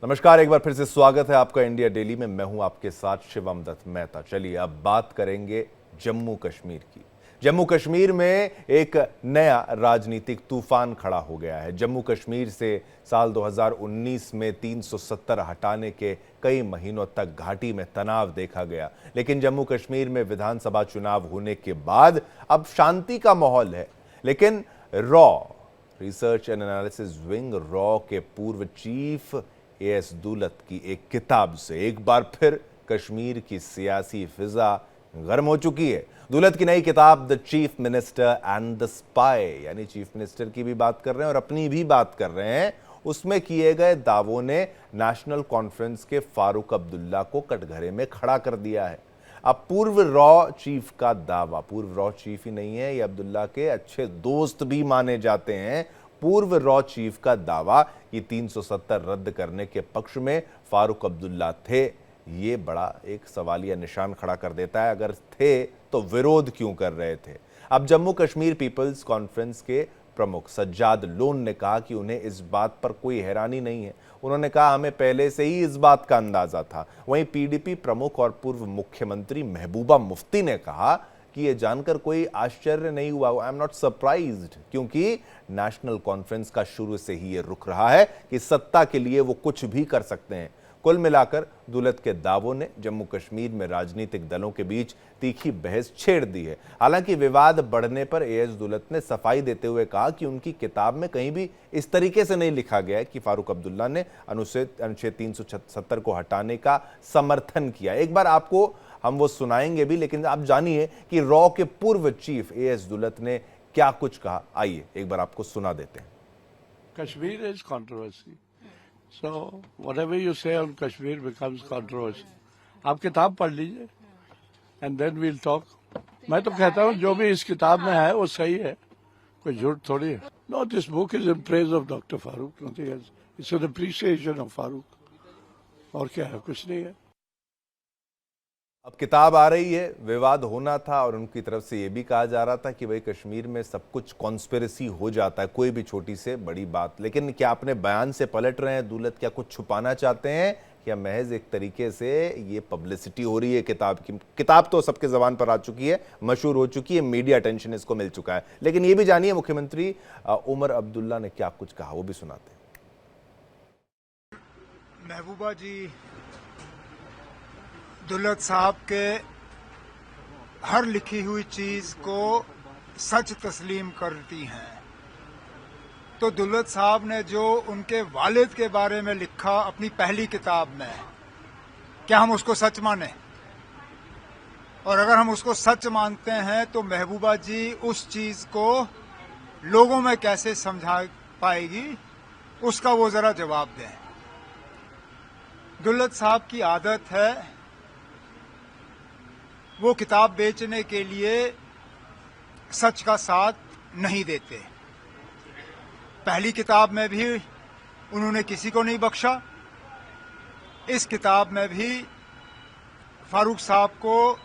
नमस्कार, एक बार फिर से स्वागत है आपका इंडिया डेली में। मैं हूं आपके साथ शिवम दत्त मेहता। चलिए अब बात करेंगे जम्मू कश्मीर की। जम्मू कश्मीर में एक नया राजनीतिक तूफान खड़ा हो गया है। जम्मू कश्मीर से साल 2019 में 370 हटाने के कई महीनों तक घाटी में तनाव देखा गया, लेकिन जम्मू कश्मीर में विधानसभा चुनाव होने के बाद अब शांति का माहौल है। लेकिन raw research and analysis wing raw के पूर्व चीफ एएस दुलत की एक किताब से एक बार फिर कश्मीर की सियासी फिजा गर्म हो चुकी है। दुलत की नई किताब the chief minister and the spy, यानी चीफ मिनिस्टर की भी बात कर रहे हैं और अपनी भी बात कर रहे हैं। उसमें किए गए दावों ने नेशनल कॉन्फ्रेंस के फारूक अब्दुल्ला को कटघरे में खड़ा कर दिया है। अब पूर्व रॉ चीफ का दावा, पूर्व रॉ चीफ ही नहीं है, ये अब्दुल्ला के अच्छे दोस्त भी माने जाते हैं। पूर्व रॉ चीफ का दावा कि 370 रद्द करने के पक्ष में फारूक अब्दुल्ला थे, ये बड़ा एक सवालिया निशान खड़ा कर देता है। अगर थे तो विरोध क्यों कर रहे थे? अब जम्मू कश्मीर पीपल्स कॉन्फ्रेंस के प्रमुख सज्जाद लोन ने कहा कि उन्हें इस बात पर कोई हैरानी नहीं है। उन्होंने कहा, हमें पहले से ही इस बात का अंदाजा था। वहीं पीडीपी प्रमुख और पूर्व मुख्यमंत्री महबूबा मुफ्ती ने कहा कि यह जानकर कोई आश्चर्य नहीं हुआ, आई एम नॉट सरप्राइज्ड, क्योंकि नेशनल कॉन्फ्रेंस का शुरू से ही यह रुख रहा है कि सत्ता के लिए वो कुछ भी कर सकते हैं। कुल मिलाकर दुलत के दावों ने जम्मू कश्मीर में राजनीतिक दलों के बीच तीखी बहस छेड़ दी है। हालांकि विवाद बढ़ने पर एएस दुलत ने सफाई देते हुए कहा कि उनकी किताब में कहीं भी इस तरीके से नहीं लिखा गया है कि फारूक अब्दुल्ला ने अनुच्छेद 370 को हटाने का समर्थन किया। एक बार आपको हम वो सुनाएंगे भी, लेकिन आप जानिए कि रॉ के पूर्व चीफ एएस दुलत ने क्या कुछ कहा। आइए एक बार आपको सुना देते हैं। Kashmir is controversy, so whatever you say on Kashmir becomes controversy. आप किताब पढ़ लीजिए and then we'll talk. मैं तो कहता हूँ जो भी इस किताब में है वो सही है, कोई झूठ थोड़ी है। No, this book is in praise of Dr. Farooq, nothing else. It's an appreciation of Farooq. और क्या है? कुछ नहीं है। अब किताब आ रही है, विवाद होना था और उनकी तरफ से यह भी कहा जा रहा था कि भाई कश्मीर में सब कुछ कॉन्स्पिरेसी हो जाता है, कोई भी छोटी से बड़ी बात। लेकिन क्या अपने बयान से पलट रहे हैं दुलत? क्या कुछ छुपाना चाहते हैं या महज एक तरीके से ये पब्लिसिटी हो रही है किताब की? किताब तो सबके जबान पर आ चुकी है, मशहूर हो चुकी है, मीडिया अटेंशन इसको मिल चुका है। लेकिन ये भी जानिए मुख्यमंत्री उमर अब्दुल्ला ने क्या कुछ कहा, वो भी सुनाते हैं। महबूबा जी दुलत साहब के हर लिखी हुई चीज को सच तस्लीम करती हैं। तो दुलत साहब ने जो उनके वालिद के बारे में लिखा अपनी पहली किताब में, क्या हम उसको सच माने? और अगर हम उसको सच मानते हैं तो महबूबा जी उस चीज को लोगों में कैसे समझा पाएगी, उसका वो जरा जवाब दें। दुलत साहब की आदत है वो किताब बेचने के लिए सच का साथ नहीं देते। पहली किताब में भी उन्होंने किसी को नहीं बख्शा, इस किताब में भी फारूक साहब को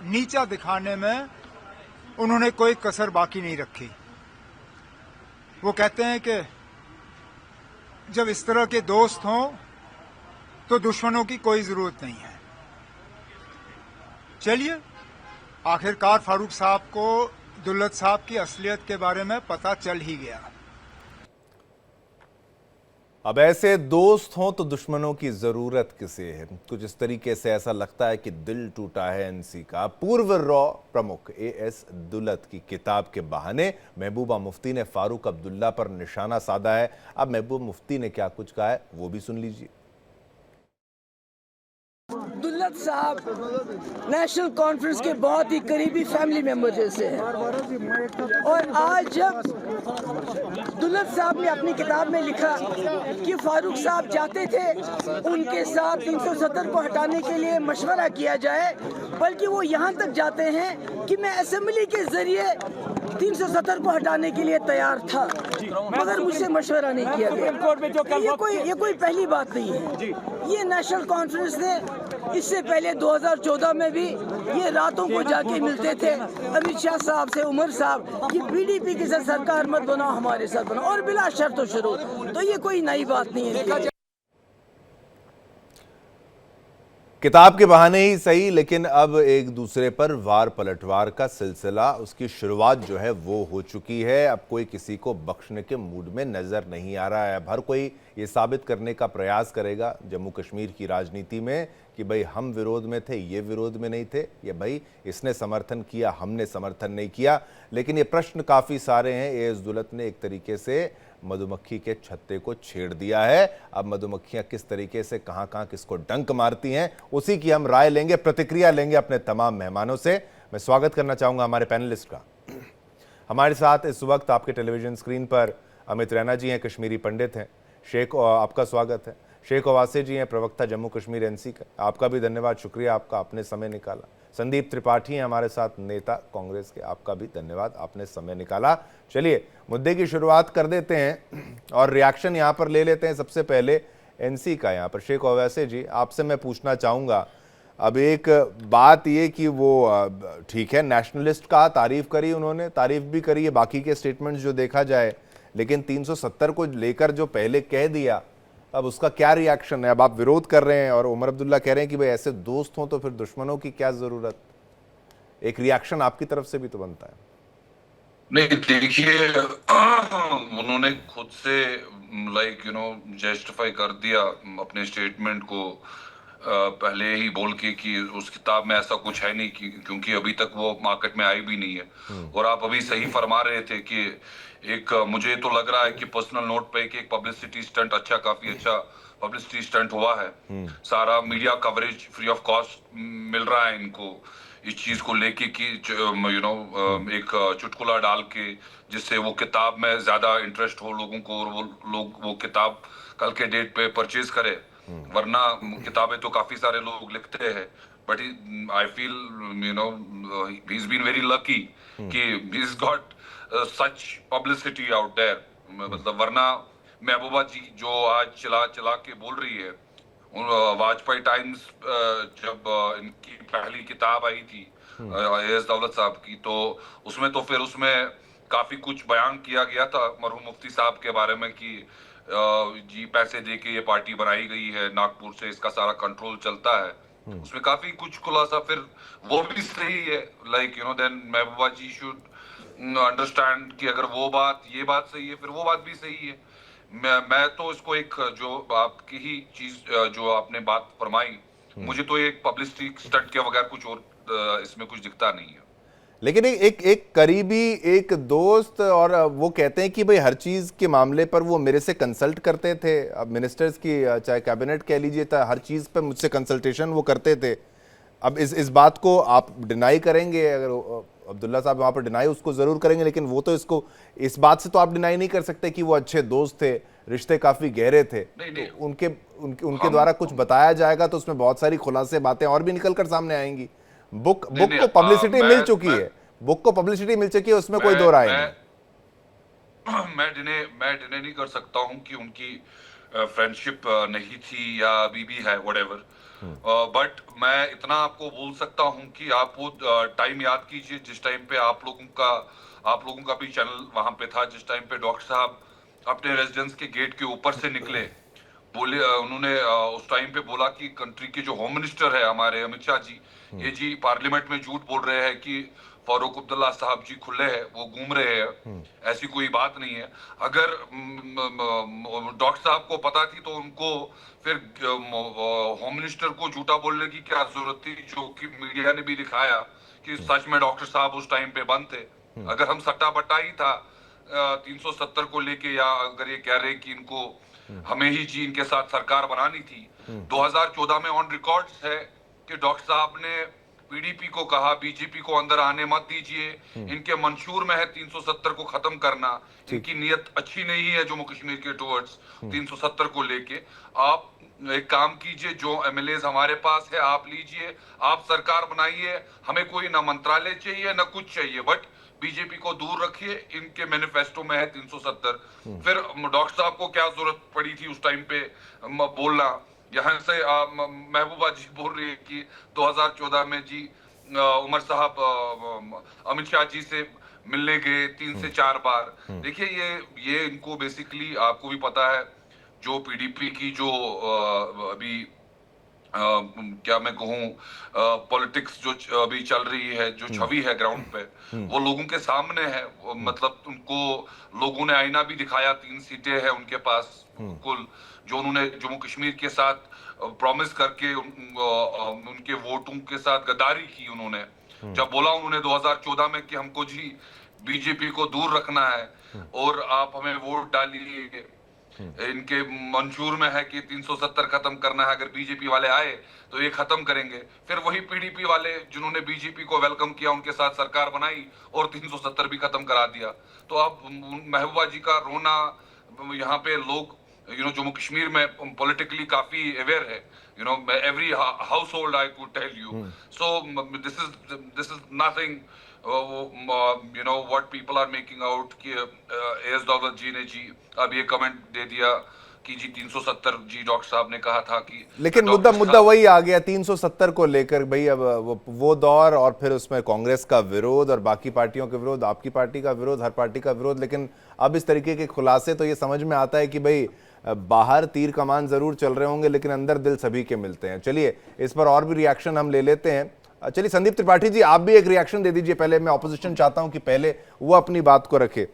नीचा दिखाने में उन्होंने कोई कसर बाकी नहीं रखी। वो कहते हैं कि जब इस तरह के दोस्त हों तो दुश्मनों की कोई जरूरत नहीं है। चलिए, आखिरकार फारूक साहब को दुलत साहब की असलियत के बारे में पता चल ही गया। अब ऐसे दोस्त हों तो दुश्मनों की जरूरत किसे है? कुछ इस तरीके से ऐसा लगता है कि दिल टूटा है एनसी का। पूर्व रॉ प्रमुख एएस दुलत की किताब के बहाने महबूबा मुफ्ती ने फारूक अब्दुल्ला पर निशाना साधा है। अब महबूबा मुफ्ती ने क्या कुछ कहा है वो भी सुन लीजिए। दुलत साहब नेशनल कॉन्फ्रेंस के बहुत ही करीबी फैमिली मेंबर जैसे हैं, और आज जब दुलत साहब ने अपनी किताब में लिखा कि फारूक साहब चाहते थे उनके साथ 370 को हटाने के लिए मशवरा किया जाए, बल्कि वो यहाँ तक जाते हैं कि मैं असेंबली के जरिए 370 को हटाने के लिए तैयार था, मगर मुझसे मशवरा नहीं किया गया। ये कोई पहली बात नहीं है। ये नेशनल कॉन्फ्रेंस ने इससे पहले 2014 में भी ये रातों को जाके मिलते थे अमित शाह साहब से, उमर साहब कि पीडीपी के साथ सरकार मत बनाओ, हमारे साथ बनाओ, और बिला शर्त व शुरू। तो ये कोई नई बात नहीं है। किताब के बहाने ही सही, लेकिन अब एक दूसरे पर वार पलटवार का सिलसिला, उसकी शुरुआत जो है वो हो चुकी है। अब कोई किसी को बख्शने के मूड में नजर नहीं आ रहा है। अब हर कोई ये साबित करने का प्रयास करेगा जम्मू कश्मीर की राजनीति में कि भाई हम विरोध में थे, ये विरोध में नहीं थे, या भाई इसने समर्थन किया, हमने समर्थन नहीं किया। लेकिन ये प्रश्न काफ़ी सारे हैं। एएस दुलत ने एक तरीके से मधुमक्खी के छत्ते को छेड़ दिया है। अब मधुमक्खियां किस तरीके से कहां कहां किसको डंक मारती हैं, उसी की हम राय लेंगे, प्रतिक्रिया लेंगे अपने तमाम मेहमानों से। मैं स्वागत करना चाहूंगा हमारे पैनलिस्ट का। हमारे साथ इस वक्त आपके टेलीविजन स्क्रीन पर अमित रैना जी हैं, कश्मीरी पंडित हैं। शेख, आपका स्वागत है। शेख ओवासे जी हैं, प्रवक्ता जम्मू कश्मीर एनसी का, आपका भी धन्यवाद, शुक्रिया आपका, आपने समय निकाला। संदीप त्रिपाठी हैं हमारे साथ, नेता कांग्रेस के, आपका भी धन्यवाद, आपने समय निकाला। चलिए मुद्दे की शुरुआत कर देते हैं और रिएक्शन यहाँ पर ले लेते हैं। सबसे पहले एनसी का यहाँ पर शेख ओवैसी जी, आपसे मैं पूछना चाहूँगा, अब एक बात ये कि वो ठीक है नेशनलिस्ट का तारीफ करी उन्होंने, तारीफ भी करी है बाकी के स्टेटमेंट्स जो देखा जाए, लेकिन 370 को लेकर जो पहले कह दिया, अब उसका क्या रिएक्शन है? अब आप विरोध कर रहे हैं और उमर अब्दुल्ला कह रहे हैं कि भाई ऐसे दोस्त हों तो फिर दुश्मनों की क्या जरूरत? एक रिएक्शन आपकी तरफ से भी तो बनता है। नहीं देखिए, उन्होंने खुद से जस्टिफाई कर दिया अपने स्टेटमेंट को, पहले ही बोल के कि उस किताब में ऐसा कुछ है नहीं, क्योंकि अभी तक वो मार्केट में आई भी नहीं है। और आप अभी सही फरमा रहे थे कि एक मुझे तो लग रहा है कि पर्सनल नोट पे एक पब्लिसिटी स्टंट, काफी अच्छा पब्लिसिटी स्टंट हुआ है। सारा media coverage free of cost मिल रहा है इनको इस चीज को लेके कि एक चुटकुला डाल के, जिससे वो किताब में ज्यादा इंटरेस्ट हो लोगों को और वो लोग वो किताब कल के डेट पे परचेज करे। वरना किताबें तो काफी सारे लोग लिखते हैं, but I feel he is been very lucky कि he is got such publicity out there. मतलब वरना महबूबा जी जो आज चला के बोल रही है, वाजपेयी टाइम्स जब इनकी पहली किताब आई थी एएस दौलत साहब की, तो उसमें काफी कुछ बयान किया गया था मरहूम मुफ्ती साहब के बारे में कि जी पैसे दे के ये पार्टी बनाई गई है, नागपुर से इसका सारा कंट्रोल चलता है। उसमें काफी कुछ खुलासा, फिर वो भी सही है। Then Mehbooba ji should understand कि अगर ये बात सही है, फिर वो बात भी सही है। मैं तो इसको एक जो आपकी ही चीज जो आपने बात फरमाई, मुझे तो एक पब्लिसिटी स्टंट के बगैर कुछ और इसमें कुछ दिखता नहीं है। लेकिन एक करीबी एक दोस्त, और वो कहते हैं कि भाई हर चीज के मामले पर वो मेरे से कंसल्ट करते थे। अब मिनिस्टर्स की चाहे कैबिनेट कह लीजिए, था हर चीज पर मुझसे कंसल्टेशन वो करते थे। अब इस बात को आप डिनाई करेंगे? अगर अब्दुल्ला साहब वहां पर डिनाई उसको जरूर करेंगे, लेकिन वो तो इस बात से तो आप डिनाई नहीं कर सकते कि वो अच्छे दोस्त थे, रिश्ते काफी गहरे थे। नहीं, तो उनके द्वारा कुछ बताया जाएगा तो उसमें बहुत सारी खुलासे बातें और भी निकल कर सामने आएंगी। बुक को पब्लिसिटी मिल चुकी है, बुक को पब्लिसिटी मिल चुकी है, उसमें कोई दो राय नहीं। मैं डिने नहीं कर सकता हूं कि उनकी फ्रेंडशिप नहीं थी या अभी भी है, व्हाटएवर। बट मैं इतना आपको बोल सकता हूं कि आप वो टाइम याद कीजिए जिस टाइम पे आप लोगों का भी चैनल वहां पे था, जिस टाइम पे डॉक्टर साहब अपने रेजिडेंस के गेट के ऊपर से निकले, बोले उन्होंने उस टाइम पे बोला कि कंट्री के जो होम मिनिस्टर है हमारे अमित शाह जी, ये जी पार्लियामेंट में झूठ बोल रहे हैं कि फारूक अब्दुल्ला साहब जी खुले हैं, वो घूम रहे हैं, ऐसी कोई बात नहीं है। अगर डॉक्टर साहब को पता थी तो उनको फिर होम मिनिस्टर को झूठा बोलने की क्या जरूरत थी, जो कि मीडिया ने भी दिखाया कि सच में डॉक्टर साहब उस टाइम पे बंद थे। अगर हम सट्टा बट्टा ही था 370 को लेके, या अगर ये कह रहे कि इनको हमें ही जी इनके साथ सरकार बनानी थी, 2014 में ऑन रिकॉर्ड्स है कि डॉक्टर साहब ने पीडीपी को कहा बीजेपी को अंदर आने मत दीजिए, इनके मंशूर में है 370 को खत्म करना, इनकी नीयत अच्छी नहीं है जम्मू कश्मीर के टुवर्ड्स 370 को लेके। आप एक काम कीजिए, जो एमएलए हमारे पास है आप लीजिए, आप सरकार बनाइए, हमें कोई ना मंत्रालय चाहिए ना कुछ चाहिए, बट बीजेपी को दूर रखिए, इनके मैनिफेस्टो में है 370। फिर डॉक्टर साहब को क्या जरूरत पड़ी थी उस टाइम पे बोलना यहाँ से महबूबा जी बोल रही है कि 2014 में जी उमर साहब अमित शाह जी से मिलने गए 3 से 4 बार। देखिए ये इनको बेसिकली आपको भी पता है जो पीडीपी की जो अभी क्या मैं कहूँ पॉलिटिक्स जो अभी चल रही है, जो छवि है ग्राउंड पे, वो लोगों के सामने है। मतलब उनको लोगों ने आईना भी दिखाया, 3 सीटें हैं उनके पास कुल, जो उन्होंने जम्मू कश्मीर के साथ प्रॉमिस करके उनके वोटों के साथ गद्दारी की उन्होंने। जब बोला उन्होंने 2014 में कि हमको जी बीजेपी को दूर रखना है और आप हमें वोट डालिए, इनके मंशूर में है कि 370 खत्म करना है, अगर बीजेपी वाले आए तो ये खत्म करेंगे। फिर वही पीडीपी वाले जिन्होंने बीजेपी को वेलकम किया, उनके साथ सरकार बनाई और 370 भी खत्म करा दिया। तो अब महबूबा जी का रोना, यहाँ पे लोग जम्मू कश्मीर में पॉलिटिकली काफी अवेयर है, every household I could tell you. So this is nothing what people are making out कि एस दौलत जी ने जी अब ये कमेंट दे दिया कि जी 370 जी डॉक्टर साहब ने कहा था कि, लेकिन मुद्दा वही आ गया 370 को लेकर भाई। अब वो दौर और फिर उसमें कांग्रेस का विरोध और बाकी पार्टियों के विरोध, आपकी पार्टी का विरोध, हर पार्टी का विरोध। लेकिन अब इस तरीके के खुलासे तो ये समझ में आता है कि भाई बाहर तीर कमान जरूर चल रहे होंगे लेकिन अंदर दिल सभी के मिलते हैं। चलिए इस पर और भी रिएक्शन हम ले लेते हैं। चलिए संदीप त्रिपाठी जी, आप भी एक रिएक्शन दे दीजिए। पहले मैं ऑपोजिशन चाहता हूं कि पहले वो अपनी बात को रखे।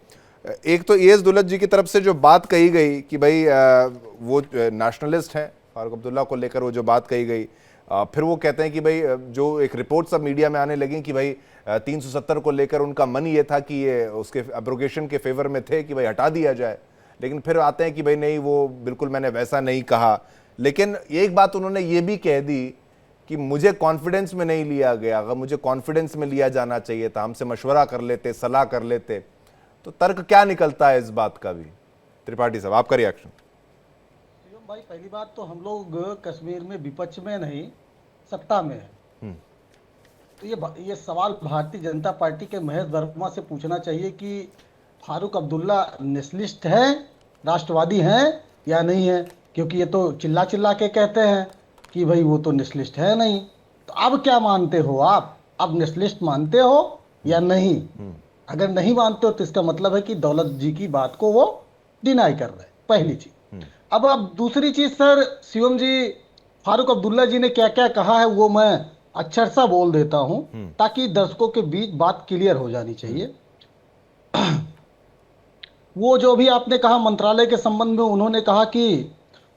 एक तो एस दुलत जी की तरफ से जो बात कही गई कि भाई वो नेशनलिस्ट हैं, फारूक अब्दुल्ला को लेकर वो जो बात कही गई, फिर वो कहते हैं कि भाई जो एक रिपोर्ट सब मीडिया में आने लगी कि भाई 370 को लेकर उनका मन ये था कि ये उसके एब्रोगेशन के फेवर में थे कि भाई हटा दिया जाए, लेकिन फिर आते हैं कि भाई नहीं, वो बिल्कुल मैंने वैसा नहीं कहा। लेकिन एक बात उन्होंने ये भी कह दी कि मुझे कॉन्फिडेंस में नहीं लिया गया, अगर मुझे कॉन्फिडेंस में लिया जाना चाहिए था, हमसे मशवरा कर लेते, सलाह कर लेते। तो तर्क क्या निकलता है इस बात का भी? त्रिपाठी साहब, आपका रिएक्शन। भाई पहली बात तो हम लोग कश्मीर में विपक्ष में नहीं, सत्ता में है। तो ये सवाल भारतीय जनता पार्टी के महेश वर्मा से पूछना चाहिए कि फारूक अब्दुल्ला नेशनलिस्ट है, राष्ट्रवादी हैं या नहीं है, क्योंकि ये तो चिल्ला चिल्ला के कहते हैं कि भाई वो तो नेशनलिस्ट है नहीं। तो अब क्या मानते हो आप? अब नेशनलिस्ट मानते हो या नहीं? अगर नहीं मानते हो तो इसका मतलब है कि दौलत जी की बात को वो डिनाई कर रहे हैं, पहली चीज। अब दूसरी चीज सर, शिवम जी, फारूक अब्दुल्ला जी ने क्या क्या कहा है वो मैं अक्षर सा बोल देता हूं ताकि दर्शकों के बीच बात क्लियर हो जानी चाहिए। वो जो भी आपने कहा मंत्रालय के संबंध में, उन्होंने कहा कि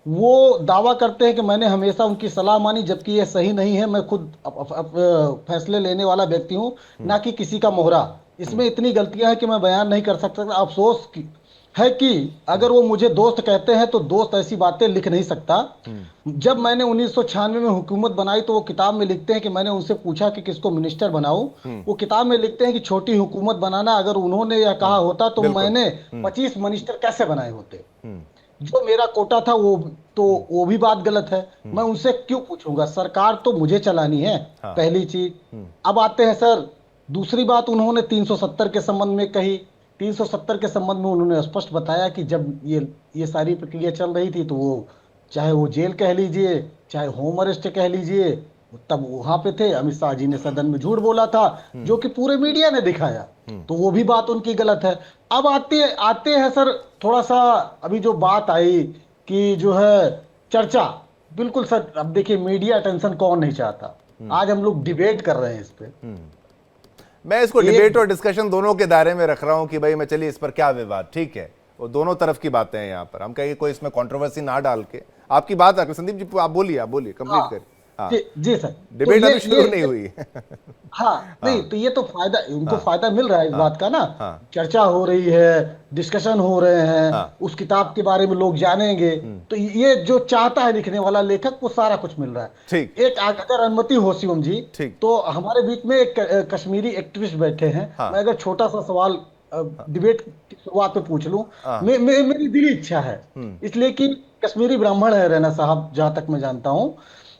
वो दावा करते हैं कि मैंने हमेशा उनकी सलाह मानी, जबकि ये सही नहीं है। मैं खुद फैसले लेने वाला व्यक्ति हूं, ना कि किसी का मोहरा। इसमें इतनी गलतियां हैं कि मैं बयान नहीं कर सकता। अफसोस है कि अगर वो मुझे दोस्त कहते हैं तो दोस्त ऐसी बातें लिख नहीं सकता। जब मैंने 1996 में हुकूमत बनाई तो वो किताब में लिखते हैं कि मैंने उनसे पूछा कि किसको मिनिस्टर बनाऊं। वो किताब में लिखते हैं कि छोटी हुकूमत बनाना, अगर उन्होंने यह कहा होता तो मैंने 25 मिनिस्टर कैसे बनाए होते। जो मेरा कोटा था वो भी बात गलत है। मैं उनसे क्यों पूछूंगा? सरकार तो मुझे चलानी है, पहली चीज। अब आते हैं सर, दूसरी बात उन्होंने 370 के संबंध में कही। 370 के संबंध में उन्होंने स्पष्ट बताया कि जब ये सारी प्रक्रिया चल रही थी तो वो चाहे वो जेल कह लीजिए, चाहे होम अरेस्ट कह लीजिए, तब वहां पे थे। अमित शाह जी ने सदन में झूठ बोला था, जो कि पूरे मीडिया ने दिखाया, तो वो भी बात उनकी गलत है। अब आते हैं सर, थोड़ा सा अभी जो बात आई कि जो है चर्चा, बिल्कुल सर। अब देखिए, मीडिया अटेंशन कौन नहीं चाहता। आज हम लोग डिबेट कर रहे हैं इस पे। मैं इसको डिबेट और डिस्कशन दोनों के दायरे में रख रहा हूं कि भाई मैं चलिए इस पर क्या विवाद, ठीक है, वो दोनों तरफ की बातें हैं। यहाँ पर हम कहेंगे कोई इसमें कंट्रोवर्सी ना डाल के आपकी बात रखें। संदीप जी आप बोलिए कंप्लीट करिए। हाँ। जी सर, डिबेट अभी शुरू नहीं हुई। हाँ, नहीं तो ये तो फायदा उनको फायदा मिल रहा है इस बात का ना। चर्चा हो रही है, डिस्कशन हो रहे हैं, उस किताब के बारे में लोग जानेंगे। तो ये जो चाहता है लिखने वाला लेखक, वो सारा कुछ मिल रहा है। ठीक। एक अगर अनुमति हो शिवम जी, तो हमारे बीच में एक कश्मीरी एक्टिविस्ट बैठे हैं। मैं अगर छोटा सा सवाल डिबेट की शुरुआत में पूछ लूं, मेरी दिली इच्छा है, इसलिए कि कश्मीरी ब्राह्मण है रैना साहब, जहां तक मैं जानता हूं।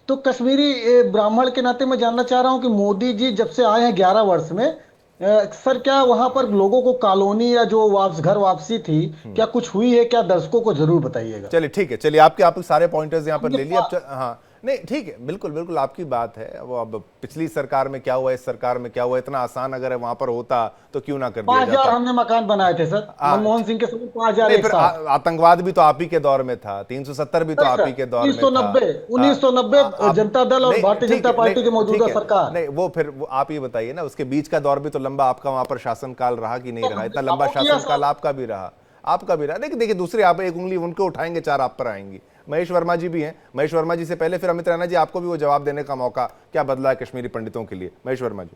तो कश्मीरी ब्राह्मण के नाते मैं जानना चाह रहा हूं कि मोदी जी जब से आए हैं 11 वर्ष में, सर क्या वहां पर लोगों को कॉलोनी या जो घर वापसी थी, क्या कुछ हुई है क्या? दर्शकों को जरूर बताइएगा। चलिए ठीक है, चलिए आपके सारे पॉइंटर्स यहाँ पर ले लिए। हाँ नहीं ठीक है, बिल्कुल बिल्कुल आपकी बात है। वो अब पिछली सरकार में क्या हुआ, इस सरकार में क्या हुआ, इतना आसान अगर वहां पर होता तो क्यों ना कर दिया 5,000 जाता। हमने मकान बनाए थे सर, मनमोहन सिंह के समय 5,000 नहीं एक फिर साथ। आतंकवाद भी तो आप ही के दौर में था, 370 भी तो नहीं आप सर, ही के दौर में था। 1990 1990 जनता दल और नहीं भारतीय ठीक जनता है, पार्टी की नहीं मौजूदा ठीक है, सरकार। नहीं वो फिर वो आप ही बताइए ना, उसके बीच का दौर भी तो लंबा आपका वहां पर शासनकाल रहा कि नहीं रहा? इतना लंबा शासनकाल आपका भी रहा, आपका भी रहा। लेकिन देखिए दूसरे आप एक उंगली उनको उठाएंगे, चार आप पर आएंगी। महेश वर्मा जी भी हैं, महेश वर्मा जी से पहले फिर अमित रैना जी, आपको भी वो जवाब देने का मौका। क्या बदला है कश्मीरी पंडितों के लिए, महेश वर्मा जी?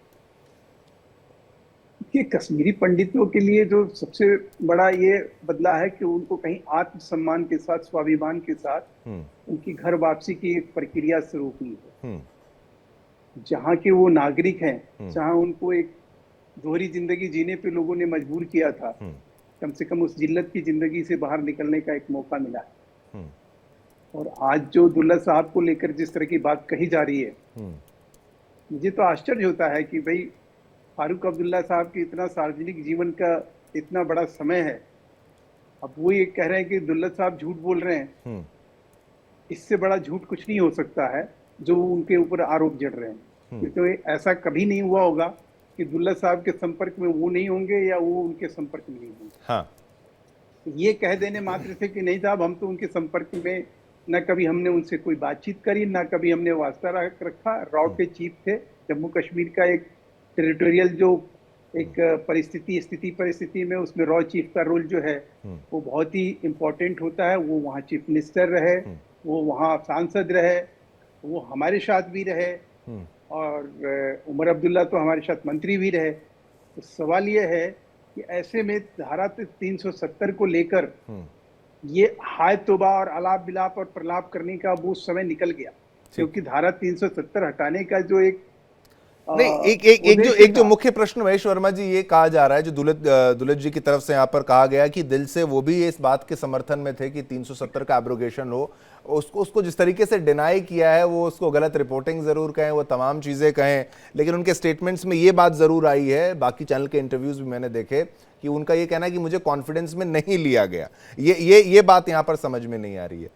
कि कश्मीरी पंडितों के लिए जो सबसे बड़ा ये बदला है कि उनको कहीं आत्मसम्मान के साथ, स्वाभिमान के साथ उनकी घर वापसी की एक प्रक्रिया शुरू हुई है। जहाँ के वो नागरिक हैं, जहाँ उनको एक दोहरी जिंदगी जीने पे लोगों ने मजबूर किया था, कम से कम उस जिल्लत की जिंदगी से बाहर निकलने का एक मौका मिला है। और आज जो दुल्ला साहब को लेकर जिस तरह की बात कही जा रही है, मुझे तो आश्चर्य होता है कि भाई फारूक अब्दुल्ला साहब के इतना सार्वजनिक जीवन का इतना बड़ा समय है, अब वो ये कह रहे हैं कि दुल्ला साहब झूठ बोल रहे हैं। इससे बड़ा झूठ कुछ नहीं हो सकता है जो उनके ऊपर आरोप जड़ रहे हैं। क्योंकि ऐसा कभी नहीं हुआ होगा कि दुल्ला साहब के संपर्क में वो नहीं होंगे या वो उनके संपर्क में नहीं होंगे। हाँ। ये कह देने मात्र से कि नहीं साहब हम तो उनके संपर्क में, न कभी हमने उनसे कोई बातचीत करी, ना कभी हमने वास्ता रखा। रॉ के चीफ थे, जम्मू कश्मीर का एक टेरिटोरियल जो एक परिस्थिति में उसमें रॉ चीफ का रोल जो है वो बहुत ही इम्पोर्टेंट होता है। वो वहाँ चीफ मिनिस्टर रहे, वो वहाँ सांसद रहे, वो हमारे साथ भी रहे, और उमर अब्दुल्ला तो हमारे साथ मंत्री भी रहे। तो सवाल ये है कि ऐसे में धारा 370 को लेकर ये हाय तौबा और अलाप बिलाप और प्रलाप करने का वो समय निकल गया, क्योंकि धारा 370 हटाने का जो एक नहीं एक जो मुख्य प्रश्न महेश वर्मा जी ये कहा जा रहा है, जो दुलत जी की तरफ से यहाँ पर कहा गया कि दिल से वो भी इस बात के समर्थन में थे कि 370 का एब्रोगेशन हो, उसको जिस तरीके से डिनाई किया है, वो उसको गलत रिपोर्टिंग जरूर कहें, वो तमाम चीजें कहें, लेकिन उनके स्टेटमेंट्स में ये बात जरूर आई है, बाकी चैनल के इंटरव्यूज भी मैंने देखे, कि उनका ये कहना है कि मुझे कॉन्फिडेंस में नहीं लिया गया। ये बात यहाँ पर समझ में नहीं आ रही है।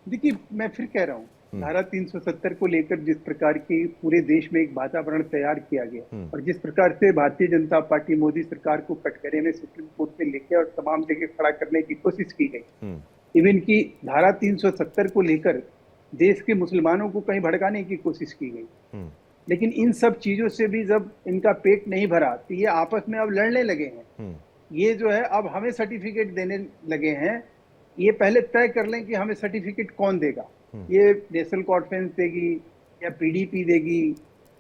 देखिए मैं फिर कह रहा हूँ, धारा 370 को लेकर जिस प्रकार की पूरे देश में एक वातावरण तैयार किया गया और जिस प्रकार से भारतीय जनता पार्टी मोदी सरकार को कटघरे में सुप्रीम कोर्ट में लेके और तमाम जगह खड़ा करने की कोशिश की गई, इवन की धारा 370 को लेकर देश के मुसलमानों को कहीं भड़काने की कोशिश की गई। लेकिन इन सब चीजों से भी जब इनका पेट नहीं भरा तो ये आपस में अब लड़ने लगे हैं। ये जो है अब हमें सर्टिफिकेट देने लगे हैं। ये पहले तय कर लें कि हमें सर्टिफिकेट कौन देगा, ये नेशनल कॉन्फ्रेंस देगी या पीडीपी देगी।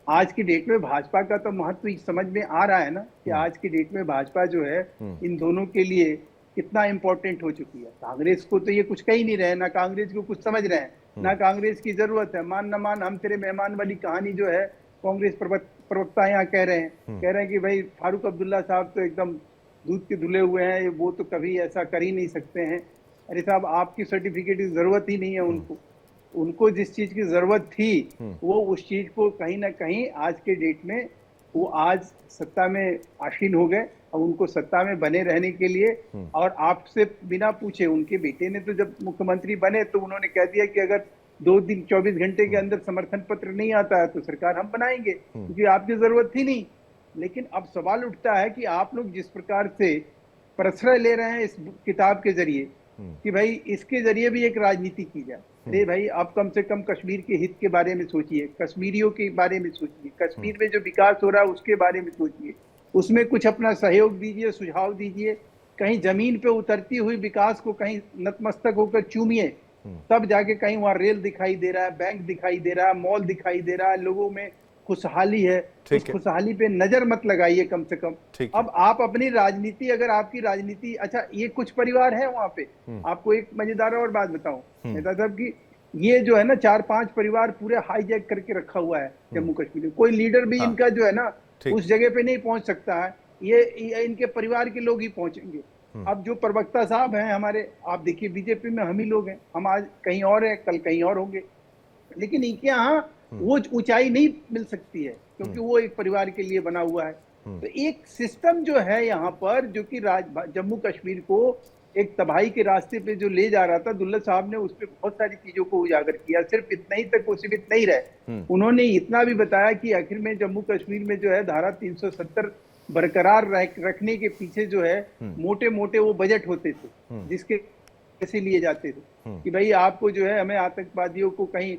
आज की डेट में भाजपा का तो महत्व समझ में आ रहा है ना, कि आज की डेट में भाजपा जो है इन दोनों के लिए कितना इंपॉर्टेंट हो चुकी है। कांग्रेस को तो ये कुछ कह ही नहीं रहे, ना कांग्रेस को कुछ समझ रहे हैं, ना कांग्रेस की जरूरत है। मान न मान हम तेरे मेहमान वाली कहानी जो है कांग्रेस प्रवक्ता यहाँ कह रहे हैं कि भाई फारूक अब्दुल्ला साहब तो एकदम दूध के धुले हुए हैं, वो तो कभी ऐसा कर ही नहीं सकते हैं। अरे साहब आपकी सर्टिफिकेट की जरूरत ही नहीं है उनको जिस चीज की जरूरत थी वो उस चीज को कहीं ना कहीं आज के डेट में वो आज सत्ता में आसीन हो गए। और उनको सत्ता में बने रहने के लिए और आपसे बिना पूछे, उनके बेटे ने तो जब मुख्यमंत्री बने तो उन्होंने कह दिया कि अगर 2 दिन 24 घंटे के अंदर समर्थन पत्र नहीं आता है तो सरकार हम बनाएंगे, क्योंकि आपकी जरूरत थी नहीं। लेकिन अब सवाल उठता है कि आप लोग जिस प्रकार से प्रश्रय ले रहे हैं इस किताब के जरिए कि भाई इसके जरिए भी एक राजनीति की जाए। अरे भाई आप कम से कम कश्मीर के हित के बारे में सोचिए, कश्मीरियों के बारे में सोचिए, कश्मीर में जो विकास हो रहा है उसके बारे में सोचिए, उसमें कुछ अपना सहयोग दीजिए, सुझाव दीजिए। कहीं जमीन पे उतरती हुई विकास को कहीं नतमस्तक होकर चूमिए, तब जाके कहीं वहां रेल दिखाई दे रहा है, बैंक दिखाई दे रहा है, मॉल दिखाई दे रहा है, लोगों में खुशहाली है। उस खुशहाली पे नजर मत लगाइए कम से कम। अब आप अपनी राजनीति, अगर आपकी राजनीति, अच्छा ये कुछ परिवार है वहां पे, आपको एक मजेदार और बात बताऊं नेता साहब की, ये जो है ना 4-5 परिवार पूरे हाईजैक करके रखा हुआ है जम्मू कश्मीर में। कोई लीडर भी इनका जो है ना उस जगह पे नहीं पहुंच सकता है, ये इनके परिवार के लोग ही पहुंचेंगे। अब जो प्रवक्ता साहब हैं हमारे, आप देखिए बीजेपी में हम ही लोग हैं, हम आज कहीं और हैं, कल कहीं और होंगे, लेकिन इनके यहाँ वो ऊंचाई नहीं मिल सकती है क्योंकि वो एक परिवार के लिए बना हुआ है। तो एक सिस्टम जो है यहाँ पर, जो कि जम्मू कश्मीर को एक तबाही के रास्ते पे जो ले जा रहा था, दुल्लत साहब ने उस पर बहुत सारी चीजों को उजागर किया। सिर्फ इतना ही तक वो सीमित नहीं रहे, उन्होंने इतना भी बताया कि आखिर में जम्मू कश्मीर में जो है धारा 370 बरकरार रखने के पीछे जो है मोटे मोटे वो बजट होते थे, जिसके पैसे लिए जाते थे कि भाई आपको जो है हमें आतंकवादियों को कहीं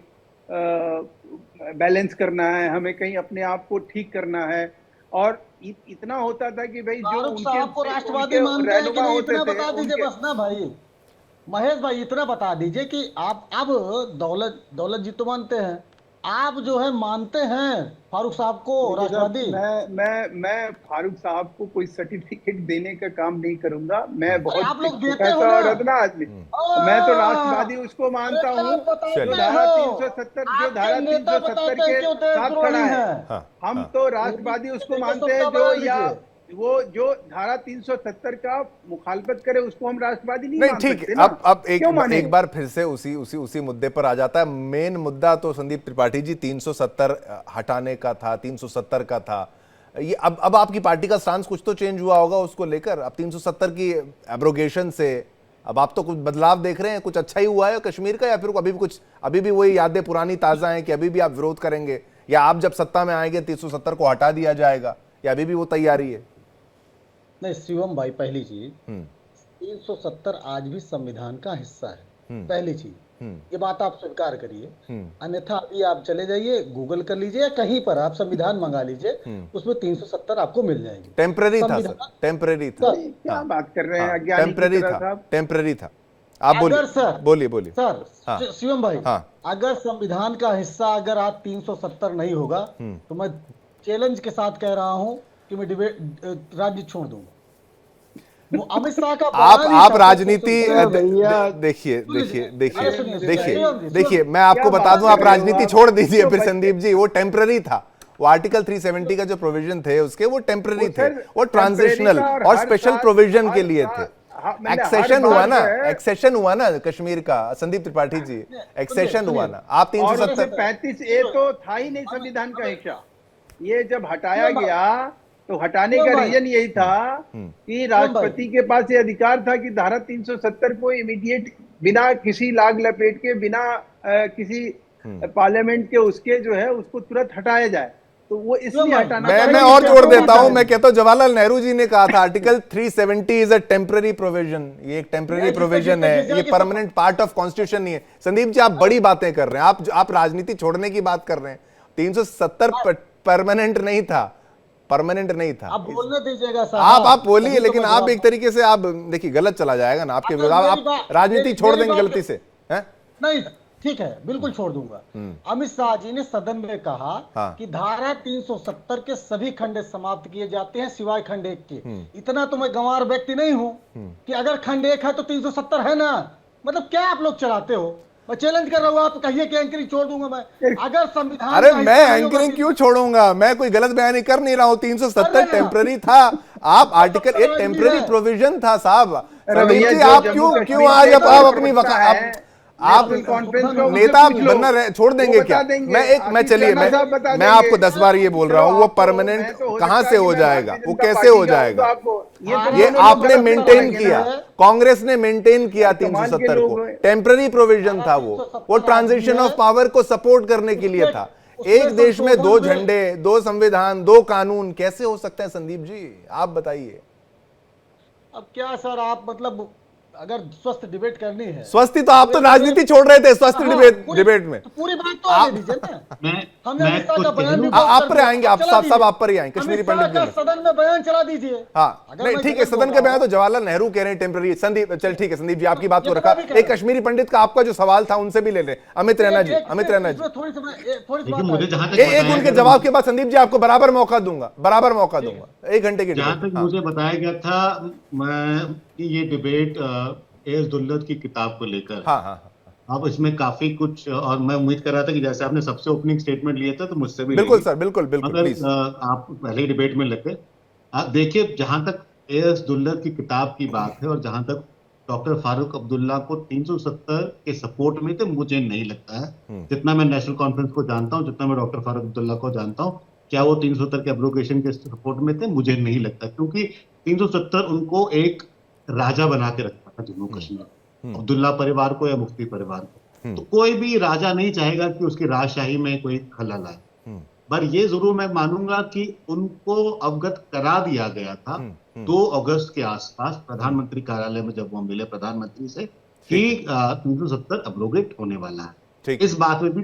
बैलेंस करना है, हमें कहीं अपने आप को ठीक करना है। और इतना होता था कि भाई जो उनके आपको राष्ट्रवादी मानते हैं कि नहीं, इतना बता दीजिए बस ना भाई महेश भाई, इतना बता दीजिए कि आप अब दौलत जी तो मानते हैं, आप जो है मानते हैं फारूक साहब को राष्ट्रवादी? मैं फारूक साहब को कोई सर्टिफिकेट देने का काम नहीं करूंगा। मैं बहुत आप लोग देते पैसा हो ना? और अदना आदमी, मैं तो राष्ट्रवादी उसको मानता हूँ जो धारा 370 के साथ खड़ा है। हम तो राष्ट्रवादी उसको मानते हैं जो धारा 370 का मुखालफत करे, उसको हम राष्ट्रवादी नहीं मान ठीक सकते है। ना। अब एक बार फिर से उसी मुद्दे पर आ जाता है। मेन मुद्दा तो संदीप त्रिपाठी जी 370 हटाने का था, 370 का था। ये अब आपकी पार्टी का स्टांस कुछ तो चेंज हुआ होगा उसको लेकर। अब 370 की एब्रोगेशन से अब आप तो कुछ बदलाव देख रहे हैं, कुछ अच्छा ही हुआ है कश्मीर का, या फिर अभी भी वही यादें पुरानी ताजा हैं कि अभी भी आप विरोध करेंगे, या आप जब सत्ता में आएंगे 370 को हटा दिया जाएगा, या अभी भी वो तैयारी है? नहीं शिवम भाई, पहली चीज 370 आज भी संविधान का हिस्सा है, पहली चीज ये बात आप स्वीकार करिए। अन्यथा अभी आप चले जाइए, गूगल कर लीजिए, कहीं पर आप संविधान मंगा लीजिए, उसमें 370 आपको मिल जाएगी। टेम्पररी था सर, टेम्पररी था। क्या बात कर रहे हैं अज्ञानी की तरह साहब? टेम्पररी था। आप बोलिए सर, बोलिए सर। शिवम भाई, अगर संविधान का हिस्सा अगर आज 370 नहीं होगा तो मैं चैलेंज के साथ कह रहा हूं कि मैं राजनीति छोड़ दूंगा। अमित शाह का आप राजनीति देखिए मैं आपको बता दूं, आप राजनीति छोड़ दीजिए फिर संदीप जी। वो टेम्पररी था, वो आर्टिकल 370 का जो प्रोविजन थे उसके, वो टेम्पररी थे, वो ट्रांजिशनल और स्पेशल प्रोविजन के लिए थे। एक्सेशन हुआ ना कश्मीर का, संदीप त्रिपाठी जी, एक्सेशन हुआ ना। आप 335 ए तो था ही नहीं संविधान का हिस्सा। ये जब हटाया गया तो हटाने का रीजन यही था कि राष्ट्रपति के पास ये अधिकार था कि धारा 370 को इमीडिएट, बिना किसी लाग लपेट के, बिना किसी पार्लियामेंट के उसके जो है उसको तुरंत हटाया जाए। तो वो इसलिए हटाना। मैं और जोड़ देता हूं, मैं कहता हूं जवाहरलाल नेहरू जी ने कहा था article 370 is a temporary provision. ये एक टेम्पररी प्रोविजन है, ये परमानेंट पार्ट ऑफ कॉन्स्टिट्यूशन नहीं है। संदीप जी आप बड़ी बातें कर रहे हैं, आप राजनीति छोड़ने की बात कर रहे हैं। 370 परमानेंट नहीं था, परमानेंट नहीं था। आप बोलने दीजिएगा साहब, आप बोलिए, लेकिन आप एक तरीके से आप देखिए गलत चला जाएगा ना आपके विरोध। आप राजनीति छोड़ देंगे गलती से? नहीं, ठीक है, बिल्कुल छोड़ दूंगा। अमित शाह जी ने सदन में कहा कि धारा 370 के सभी खंड समाप्त किए जाते हैं सिवाय खंड 1 के। इतना तो मैं गंवार व्यक्ति नहीं हूं कि अगर खंड 1 है तो 370 है ना। मतलब क्या आप लोग चलाते हो? मैं चैलेंज कर रहा हूं, आप कहिए कि एंकरिंग छोड़ दूंगा मैं, अगर संविधान। अरे मैं एंकरिंग क्यों छोड़ूंगा? मैं कोई गलत बयानी कर नहीं रहा हूं। 370 टेम्पररी था। आप आर्टिकल, एक टेम्पररी प्रोविजन था साहब। आप क्यों आज आप अपनी आप नेता बनना छोड़ देंगे क्या? मैं आपको 10 बार ये बोल रहा हूं, वो परमानेंट कहां से हो जाएगा, वो कैसे हो जाएगा? ये आपने मेंटेन किया, कांग्रेस ने मेंटेन किया 370 को। टेम्पररी प्रोविजन था वो ट्रांजिशन ऑफ पावर को सपोर्ट करने के लिए था। एक देश में 2 झंडे, 2 संविधान, 2 कानून कैसे हो सकता है संदीप जी? आप बताइए। अब क्या सर, आप मतलब अगर स्वस्थ डिबेट करनी है, स्वस्थ तो आप तो राजनीति छोड़ रहे थे स्वस्थ डिबेट में। तो पूरी बात तो आने दीजिए ना। हमने अमित शाह का बयान भी आप पर आएंगे, आप सब आप पर ही आएंगे। कश्मीरी पंडित जी सदन में बयान चला दीजिए। हाँ नहीं ठीक है, सदन का बयान तो जवाहरलाल नेहरू कह रहे हैं टेम्पररी। संदीप चल ठीक है, संदीप जी आपकी बात को रखा। एक कश्मीरी पंडित का आपका जो सवाल था उनसे भी ले लें। अमित रैना जी, एक उनके जवाब के बाद संदीप जी आपको बराबर मौका दूंगा, 1 घंटे की। जहां तक मुझे बताया गया था ये डिबेट एस दुल्लत की किताब को लेकर। अब इसमें काफी कुछ, और मैं उम्मीद कर रहा था कि जैसे आपने सबसे ओपनिंग स्टेटमेंट लिया था तो मुझसे भी बिल्कुल सर, बिल्कुल अगर आप पहले डिबेट में लगे। आप देखिए, जहां तक एस दुल्लत की किताब की बात है और जहां तक डॉक्टर फारूक अब्दुल्ला को 370 के सपोर्ट में थे, मुझे नहीं लगता है, जितना मैं नेशनल कॉन्फ्रेंस को जानता हूं, जितना मैं डॉक्टर फारूक अब्दुल्ला को जानता हूं, क्या वो 370 के एब्रोगेशन के सपोर्ट में थे? मुझे नहीं लगता, क्योंकि 370 उनको एक राजा बना के रखता था जम्मू कश्मीर, अब्दुल्ला परिवार को या मुफ्ती परिवार को। तो कोई भी राजा नहीं चाहेगा कि उसकी राजशाही में कोई खलल आए। पर ये जरूर मैं मानूंगा कि उनको अवगत करा दिया गया था 2 अगस्त के आसपास प्रधानमंत्री कार्यालय में, जब वो मिले प्रधानमंत्री से, कि 370 अब्रोगेट होने वाला है। इस बात में भी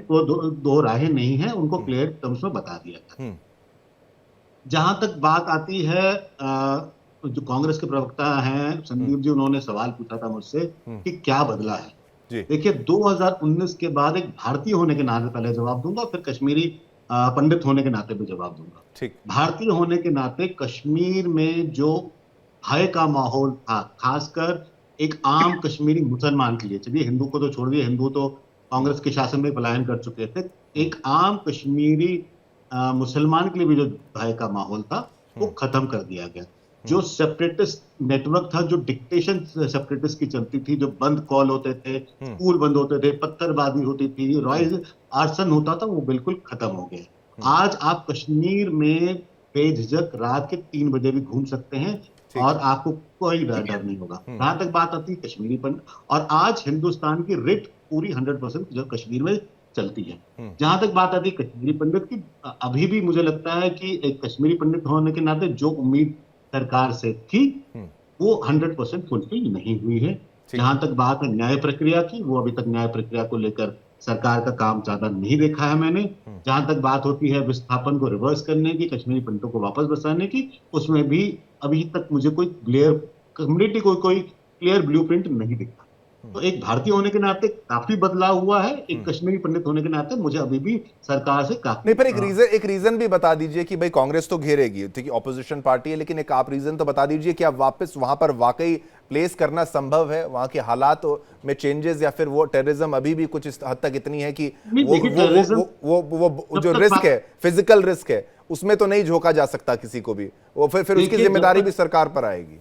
दो राहें नहीं है, उनको क्लियर टर्म्स में बता दिया था। जहां तक बात आती है, जो कांग्रेस के प्रवक्ता हैं संदीप जी, उन्होंने सवाल पूछा था मुझसे कि क्या बदला है। देखिए, 2019 के बाद एक भारतीय होने के नाते पहले जवाब दूंगा, फिर कश्मीरी पंडित होने के नाते भी जवाब दूंगा। भारतीय होने के नाते कश्मीर में जो भय का माहौल था, खासकर एक आम कश्मीरी मुसलमान के लिए, चलिए हिंदू को तो छोड़ दिए, हिंदू तो कांग्रेस के शासन में पलायन कर चुके थे, एक आम कश्मीरी मुसलमान के लिए भी जो भय का माहौल था वो खत्म कर दिया गया। जो सेपरेटिस्ट नेटवर्क था, जो डिक्टेशन सेपरेटिस्ट की चलती थी, जो बंद कॉल होते थे, स्कूल बंद होते थे, पत्थरबाजी होती थी, रॉयल आर्सन होता था, वो बिल्कुल खत्म हो गया। आज आप कश्मीर में बेझिझक रात के 3 बजे भी घूम सकते हैं और आपको कोई डर नहीं होगा। जहां तक बात आती है कश्मीरी पंडित, और आज हिंदुस्तान की रिट पूरी 100% जो कश्मीर में चलती है। जहां तक बात आती है कश्मीरी पंडित की, अभी भी मुझे लगता है कि एक कश्मीरी पंडित होने के नाते जो उम्मीद सरकार से थी वो 100% फुलफिल नहीं हुई है। जहां तक बात है न्याय प्रक्रिया की, वो अभी तक न्याय प्रक्रिया को लेकर सरकार का काम ज्यादा नहीं देखा है मैंने। जहां तक बात होती है विस्थापन को रिवर्स करने की, कश्मीरी पंडितों को वापस बसाने की, उसमें भी अभी तक मुझे कोई क्लियर कम्युनिटी को कोई क्लियर ब्लूप्रिंट नहीं दिखा। तो एक भारतीय होने के नाते काफी बदलाव हुआ है, एक कश्मीरी पंडित होने के नाते मुझे अभी भी सरकार से काफी नहीं, पर एक रीजन भी बता दीजिए कि भाई कांग्रेस तो घेरेगी, ठीक है, ऑपोजिशन पार्टी है, लेकिन एक आप रीजन तो बता दीजिए कि आप वापस वहां पर वाकई प्लेस करना संभव है, वहां के हालात में चेंजेस, या फिर वो टेररिज्म अभी भी कुछ इस हद तक इतनी है कि वो जो रिस्क है, फिजिकल रिस्क है, उसमें तो नहीं झोंका जा सकता किसी को भी, वो फिर उसकी जिम्मेदारी भी सरकार पर आएगी।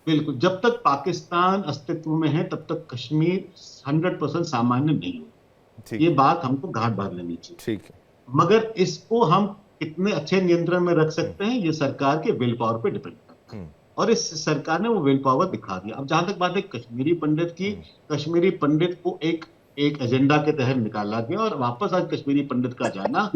बिल्कुल, जब तक पाकिस्तान अस्तित्व में है तब तक कश्मीर 100% सामान्य नहीं हो, ये बात हमको घाट बांध लेनी चाहिए। ठीक है, मगर इसको हम कितने अच्छे नियंत्रण में रख सकते हैं, ये सरकार के विल पावर पे डिपेंड करता है, और इस सरकार ने वो विल पावर दिखा दिया। अब जहां तक बात है कश्मीरी पंडित की, कश्मीरी पंडित को एक एजेंडा के तहत निकाला गया, और वापस आज कश्मीरी पंडित का जाना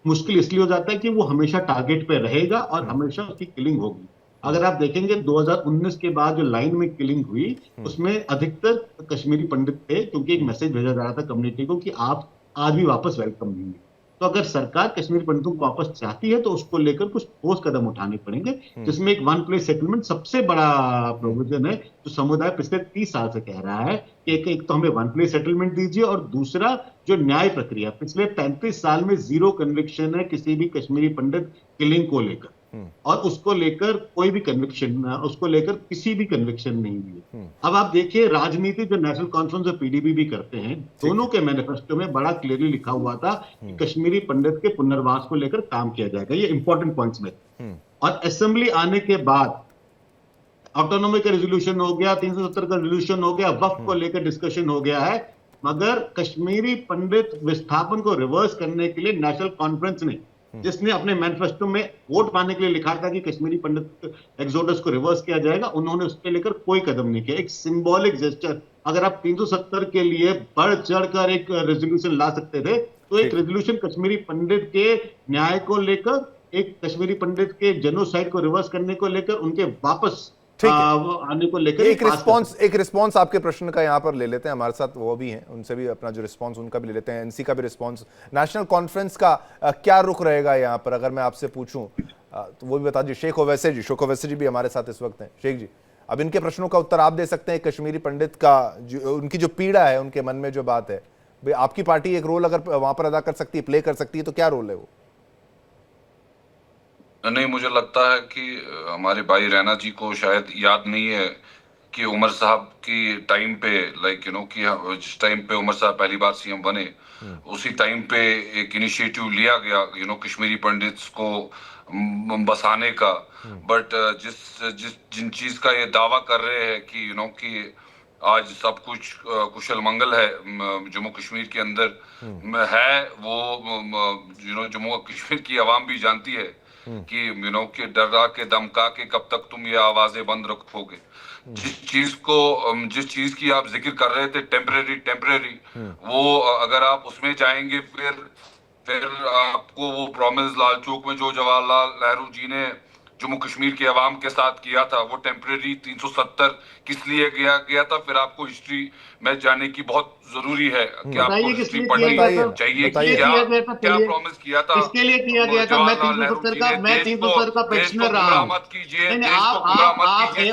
मुश्किल इसलिए हो जाता है कि वो हमेशा टारगेट पे रहेगा और हमेशा उसकी किलिंग होगी। अगर आप देखेंगे 2019 के बाद जो लाइन में किलिंग हुई, उसमें अधिकतर कश्मीरी पंडित थे, क्योंकि एक मैसेज भेजा जा रहा था कम्युनिटी को कि आप आज भी वापस वेलकम नहीं है। तो अगर सरकार कश्मीरी पंडितों को वापस चाहती है तो उसको लेकर कुछ ठोस कदम उठाने पड़ेंगे, जिसमें एक 1 प्लेस सेटलमेंट सबसे बड़ा प्रोविजन है, जो समुदाय पिछले 30 साल से कह रहा है कि एक तो हमें 1 प्लेस सेटलमेंट दीजिए, और दूसरा जो न्याय प्रक्रिया, पिछले 35 साल में 0 कन्विक्शन है किसी भी कश्मीरी पंडित किलिंग को लेकर, और उसको लेकर कोई भी कन्विक्शन, उसको लेकर किसी भी कन्विक्शन नहीं हुई। अब आप देखिए, राजनीति जो नेशनल कॉन्फ्रेंस और पीडीपी भी करते हैं, दोनों के मैनिफेस्टो में बड़ा क्लियरली लिखा हुआ था कि कश्मीरी पंडित के पुनर्वास को लेकर काम किया जाएगा, ये इंपॉर्टेंट पॉइंट्स में। और असेंबली आने के बाद ऑटोनॉमी का रेजोल्यूशन हो गया, 370 का रेजोल्यूशन हो गया, वक्फ को लेकर डिस्कशन हो गया है, मगर कश्मीरी पंडित विस्थापन को रिवर्स करने के लिए नेशनल कॉन्फ्रेंस ने, जिसने अपने मैनिफेस्टो में वोट पाने के लिए लिखा था कि कश्मीरी पंडित एक्सोडस को रिवर्स किया जाएगा, उन्होंने उसके लेकर कोई कदम नहीं किया। एक सिंबॉलिक जेस्चर, अगर आप 370 के लिए बढ़ चढ़कर एक रेजोल्यूशन ला सकते थे, तो एक रेजोल्यूशन कश्मीरी पंडित के न्याय को लेकर, एक कश्मीरी पंडित के जेनोसाइड को रिवर्स करने को लेकर, उनके वापस आने को लेकर एक रिस्पांस आपके प्रश्न का यहां पर ले लेते हैं, हमारे साथ वो भी हैं, उनसे भी अपना जो रिस्पांस उनका भी ले लेते हैं, एनसी का भी रिस्पांस। नेशनल कॉन्फ्रेंस का क्या रुख रहेगा यहां पर, अगर मैं आपसे पूछूं तो वो भी बता दीजिए। शेख ओवैसी जी भी हमारे साथ इस वक्त हैं। शेख जी, अब इनके प्रश्नों का उत्तर आप दे सकते हैं। कश्मीरी पंडित का उनकी जो पीड़ा है, उनके मन में जो बात है, भाई आपकी पार्टी एक रोल अगर वहां पर अदा कर सकती है, प्ले कर सकती है, तो क्या रोल है वो? नहीं, मुझे लगता है कि हमारे भाई रैना जी को शायद याद नहीं है कि उमर साहब की टाइम पे, कि जिस टाइम पे उमर साहब पहली बार सीएम बने, उसी टाइम पे एक इनिशिएटिव लिया गया कश्मीरी पंडित्स को बसाने का। बट जिन चीज का ये दावा कर रहे हैं कि आज सब कुछ कुशल मंगल है जम्मू कश्मीर के अंदर है, वो जम्मू कश्मीर की आवाम भी जानती है कि कि डरा के धमका के कब तक तुम ये आवाजें बंद रखोगे। जिस चीज की आप जिक्र कर रहे थे टेम्परेरी, वो अगर आप उसमें जाएंगे फिर आपको वो प्रॉमिस लाल चौक में जो जवाहरलाल नेहरू जी ने जम्मू कश्मीर के अवाम के साथ किया था, वो टेम्परेरी 370 किस लिए गया था, फिर आपको हिस्ट्री में जाने की बहुत जरूरी है कि आपको हिस्ट्री पढ़नी चाहिए कि क्या प्रॉमिस किया था, किसके लिए किया गया था। मैं 370 का, मैं 370 का पेशनर रहा हूं। मत कीजिए,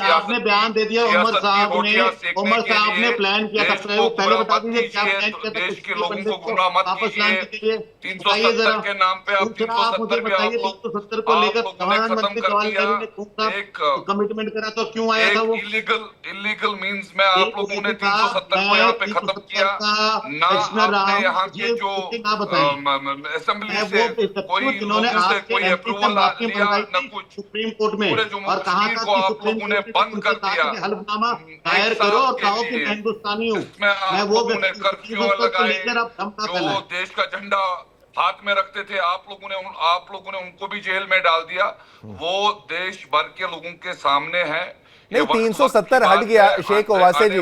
आपने बयान दे दिया, उमर साहब ने प्लान किया था। पहले बता दीजिए क्या प्लान किया था। देश के लोगों को गुमराह मत कीजिए। 370 के नाम पे आप 370 पे आप 370 को लेकर प्रधानमंत्री जवाहरलाल नेहरू ने एक कमिटमेंट करा, तो क्यों आया था वो? इलीगल मींस में आप लोगों ने 370 को यहाँ पे खत्म किया ना। आपने यहाँ के जो असेंबली से कोई अप्रूवल लिया न कुछ, सुप्रीम कोर्ट में, और कहा था कि आप लोगों ने बंद कर दिया। हल्फनामा दायर करो और कहो कि मैं हिंदुस्तानी हूँ। मैं वो कर्फ्यू लगाए, जो देश का झंडा हाथ में रखते थे, आप लोगों ने उनको भी जेल में डाल दिया। वो देश भर के लोगों के सामने है। नहीं, 370 हट गया। शेख ओवासे जी,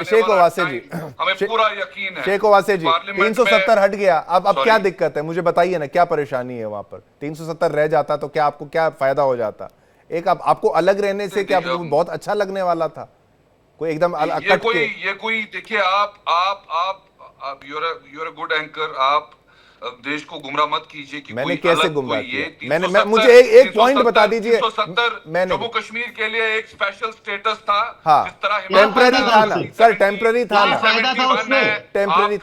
शेख ओवासे जी, हमें पूरा यकीन है। शेख ओवासे जी, 370 हट गया। अब क्या दिक्कत है, मुझे बताइए ना, क्या परेशानी है वहां पर? 370 रह जाता तो क्या आपको क्या फायदा हो जाता? एक आपको अलग रहने से क्या बहुत अच्छा लगने वाला था? कोई एकदम ये कोई देखिए, आप यूर अ गुड एंकर, आप देश को गुमराह मत कीजिए कि मैंने कोई कैसे अलग गुमराह कोई किया? मुझे एक पॉइंट बता दीजिए। जम्मू कश्मीर के लिए एक स्पेशल स्टेटस था। हाँ, जिस तरह टेम्पररी था ना सर, टेम्पररी था ना, टेम्पररी।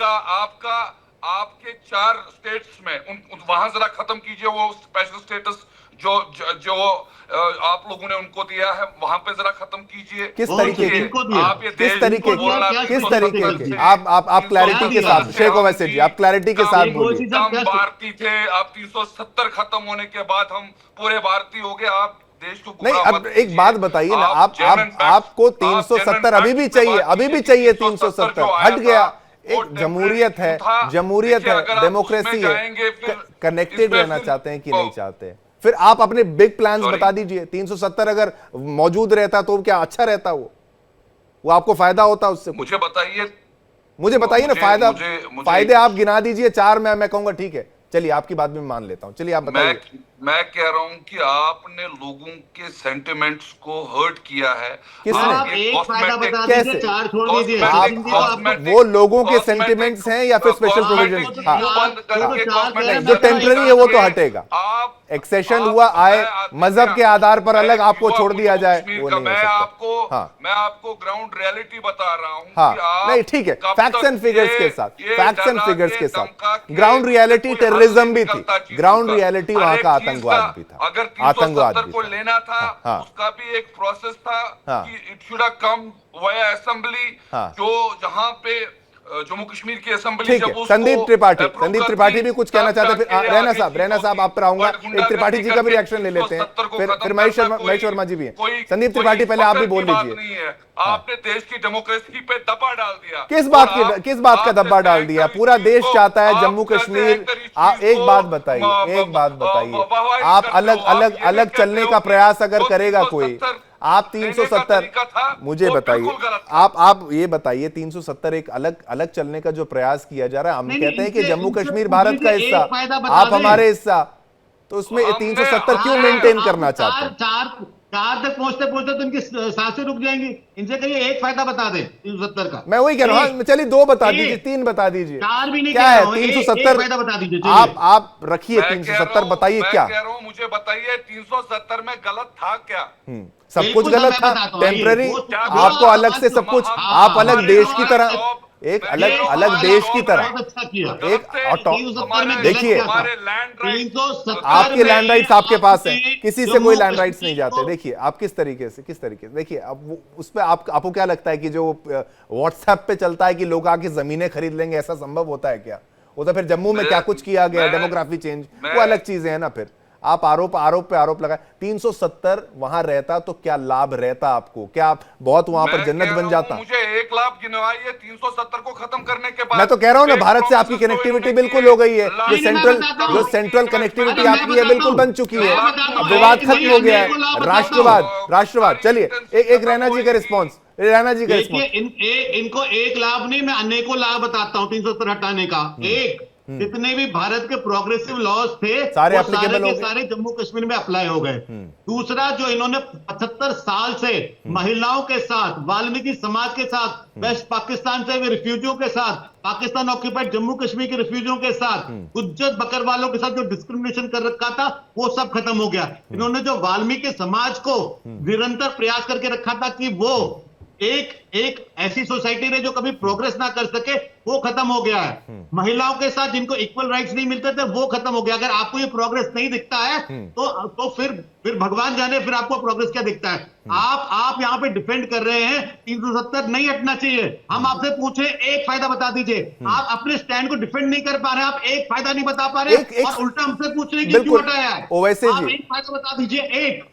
आपके 4 स्टेट्स में वहां जरा खत्म कीजिए वो स्पेशल स्टेटस जो आप लोगों ने उनको दिया है, वहां पे जरा खत्म कीजिए। किस तरीके के? आप ये किस तरीके के? आप क्लैरिटी के साथ, शेख ओवैसी जी, आप क्लैरिटी के साथ बोलिए। हम भारतीय थे, आप 370 खत्म होने के बाद हम पूरे भारतीय हो गए। आप देश को नहीं, अब एक बात बताइए ना, आपको 370 अभी भी चाहिए 370 हट गया। एक जमहूरियत है, डेमोक्रेसी है, कनेक्टेड रहना चाहते हैं कि नहीं चाहते? फिर आप अपने बिग प्लान्स बता दीजिए। 370 अगर मौजूद रहता तो क्या अच्छा रहता? वो आपको फायदा होता उससे? मुझे बताइए ना, फायदे आप गिना दीजिए 4 में, मैं कहूंगा ठीक है, चलिए आपकी बात भी मान लेता हूं। चलिए आप बताइए। मैं कह रहा हूं कि आपने लोगों के सेंटिमेंट्स को हर्ट किया है। कैसे? वो लोगों के सेंटिमेंट्स हैं या फिर स्पेशल प्रोविजन? जो टेम्पररी है वो तो हटेगा। एक्सेशन हुआ, आए, मजहब के आधार पर अलग आपको छोड़ दिया जाए, वो नहीं हो सकता। मैं आपको ग्राउंड रियलिटी बता रहा हूं। हाँ, नहीं ठीक है, फैक्ट्स एंड फिगर्स के साथ, ग्राउंड रियलिटी टेररिज्म भी थी, ग्राउंड रियलिटी वहां का आतंकवाद भी था। अगर 370 को लेना था, उसका भी एक प्रोसेस था कि it should have come via assembly, जो जहां पे जम्मू कश्मीर की असेंबली। ठीक है, संदीप त्रिपाठी भी कुछ कहना चाहते हैं। फिर रैना साहब आप पर आऊंगा, एक त्रिपाठी जी का भी रिएक्शन ले लेते हैं, फिर महेश वर्मा जी भी हैं। संदीप त्रिपाठी, पहले आप भी बोल लीजिए। आपने देश की डेमोक्रेसी पे दबा डाल दिया। किस बात का दबा डाल दिया? पूरा देश चाहता है जम्मू कश्मीर। एक बात बताइए, आप अलग चलने का प्रयास अगर करेगा कोई, आप 370, मुझे बताइए, आप ये बताइए, 370 एक अलग चलने का जो प्रयास किया जा रहा है, हम कहते हैं कि जम्मू कश्मीर भारत का हिस्सा, आप हमारे हिस्सा, तो उसमें 370 क्यों मेंटेन करना चाहते हैं? 4 तक पहुंचते तो इनकी सांसें रुक जाएंगी। इनसे कहिए एक फायदा बता दें 370 का। मैं वही कह रहा हूं, चलिए 2 बता दीजिए, 3 बता दीजिए। 4 भी नहीं, क्या है 370? बता दीजिए। आप रखिए 370, बताइए क्या? मुझे बताइए 370 में गलत था क्या? सब कुछ गलत था, टेम्पररी, आपको अलग से सब कुछ, आप अलग देश की तरह, एक अलग देश की तरह, एक देखिए, आपके लैंड राइट्स आपके पास है, किसी से कोई लैंड राइट्स नहीं जाते। देखिए आप किस तरीके से देखिए, अब उस पे आपको क्या लगता है कि जो व्हाट्सएप पे चलता है कि लोग आके जमीनें खरीद लेंगे, ऐसा संभव होता है क्या? वो तो फिर जम्मू में क्या कुछ किया गया, डेमोग्राफी चेंज, वो अलग चीजें हैं ना। फिर आप आरोप पे आरोप लगाए। 370 वहां रहता तो क्या लाभ रहता आपको? क्या आप बहुत वहां पर जन्नत बन जाता? मुझे 1 लाख गिनवाइए 370 को खत्म करने के बाद। मैं तो कह रहा हूं ना, भारत से आपकी कनेक्टिविटी बिल्कुल हो गई है। जो सेंट्रल कनेक्टिविटी आपकी है बिल्कुल बन चुकी है। अब विवाद खत्म हो गया है। राष्ट्रवाद। चलिए एक रैना जी का रिस्पॉन्स, रैना जी का रिस्पॉन्स। इनको एक लाभ नहीं, मैं अनेकों लाभ बताता हूँ 370 हटाने का। एक, जितने भी भारत के प्रोग्रेसिव लॉज थे सारे वो एप्लीकेबल हो गए, सारे जम्मू कश्मीर में अप्लाई हो गए। दूसरा, जो इन्होंने 75 साल से महिलाओं के साथ, वाल्मीकि समाज के साथ, वेस्ट पाकिस्तान से रिफ्यूजियों के साथ, पाकिस्तान ऑक्यूपाइड जम्मू कश्मीर के रिफ्यूजियों के साथ, गुज्जर बकरवालों के साथ जो डिस्क्रिमिनेशन कर रखा था वो सब खत्म हो गया। इन्होंने जो वाल्मीकि समाज को निरंतर प्रयास करके रखा था कि वो एक ऐसी सोसाइटी रहे जो कभी प्रोग्रेस ना कर सके, वो खत्म हो गया है। महिलाओं के साथ जिनको इक्वल राइट्स नहीं मिलते थे वो खत्म हो गया। अगर आपको ये प्रोग्रेस नहीं दिखता है तो फिर भगवान जाने फिर आपको प्रोग्रेस क्या दिखता है। आप यहाँ पे डिफेंड कर रहे हैं 370 नहीं हटना चाहिए। हम आपसे पूछे एक फायदा बता दीजिए। आप अपने स्टैंड को डिफेंड नहीं कर पा रहे, आप एक फायदा नहीं बता पा रहे और उल्टा हमसे पूछ रहे कि क्यों हटाया है। आप एक फायदा बता दीजिए। एक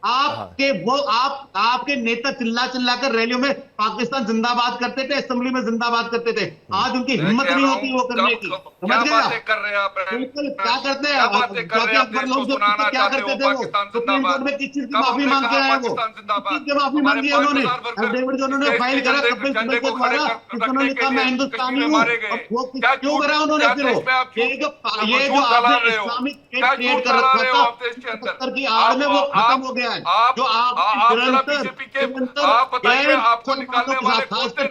आपके नेता चिल्ला कर रैलियों में पाकिस्तान जिंदाबाद करते थे, असेंबली में जिंदाबाद करते थे। आज उनकी हिम्मत नहीं होती वो करने की। समझ गए आप? बिल्कुल क्या करते हैं? क्या करते थे वो? सुप्रीम कोर्ट में किस चीज की माफी मांग के आए वो? किस चीज की माफी मांगी है उन्होंने? डेविड जो उन्होंने फाइल करा कपिल सिब्बल के द्वारा, उन्होंने कहा मैं हिंदुस्तानी हूँ। वो क्यों करा उन्होंने? फिर ये जो आपने इस्लामिक स्टेट क्रिएट कर रखा था 70 की आड़ में, वो खत्म हो गया। जो आप बीजेपी के बताइए, आपको निकालने वाले कौन थे?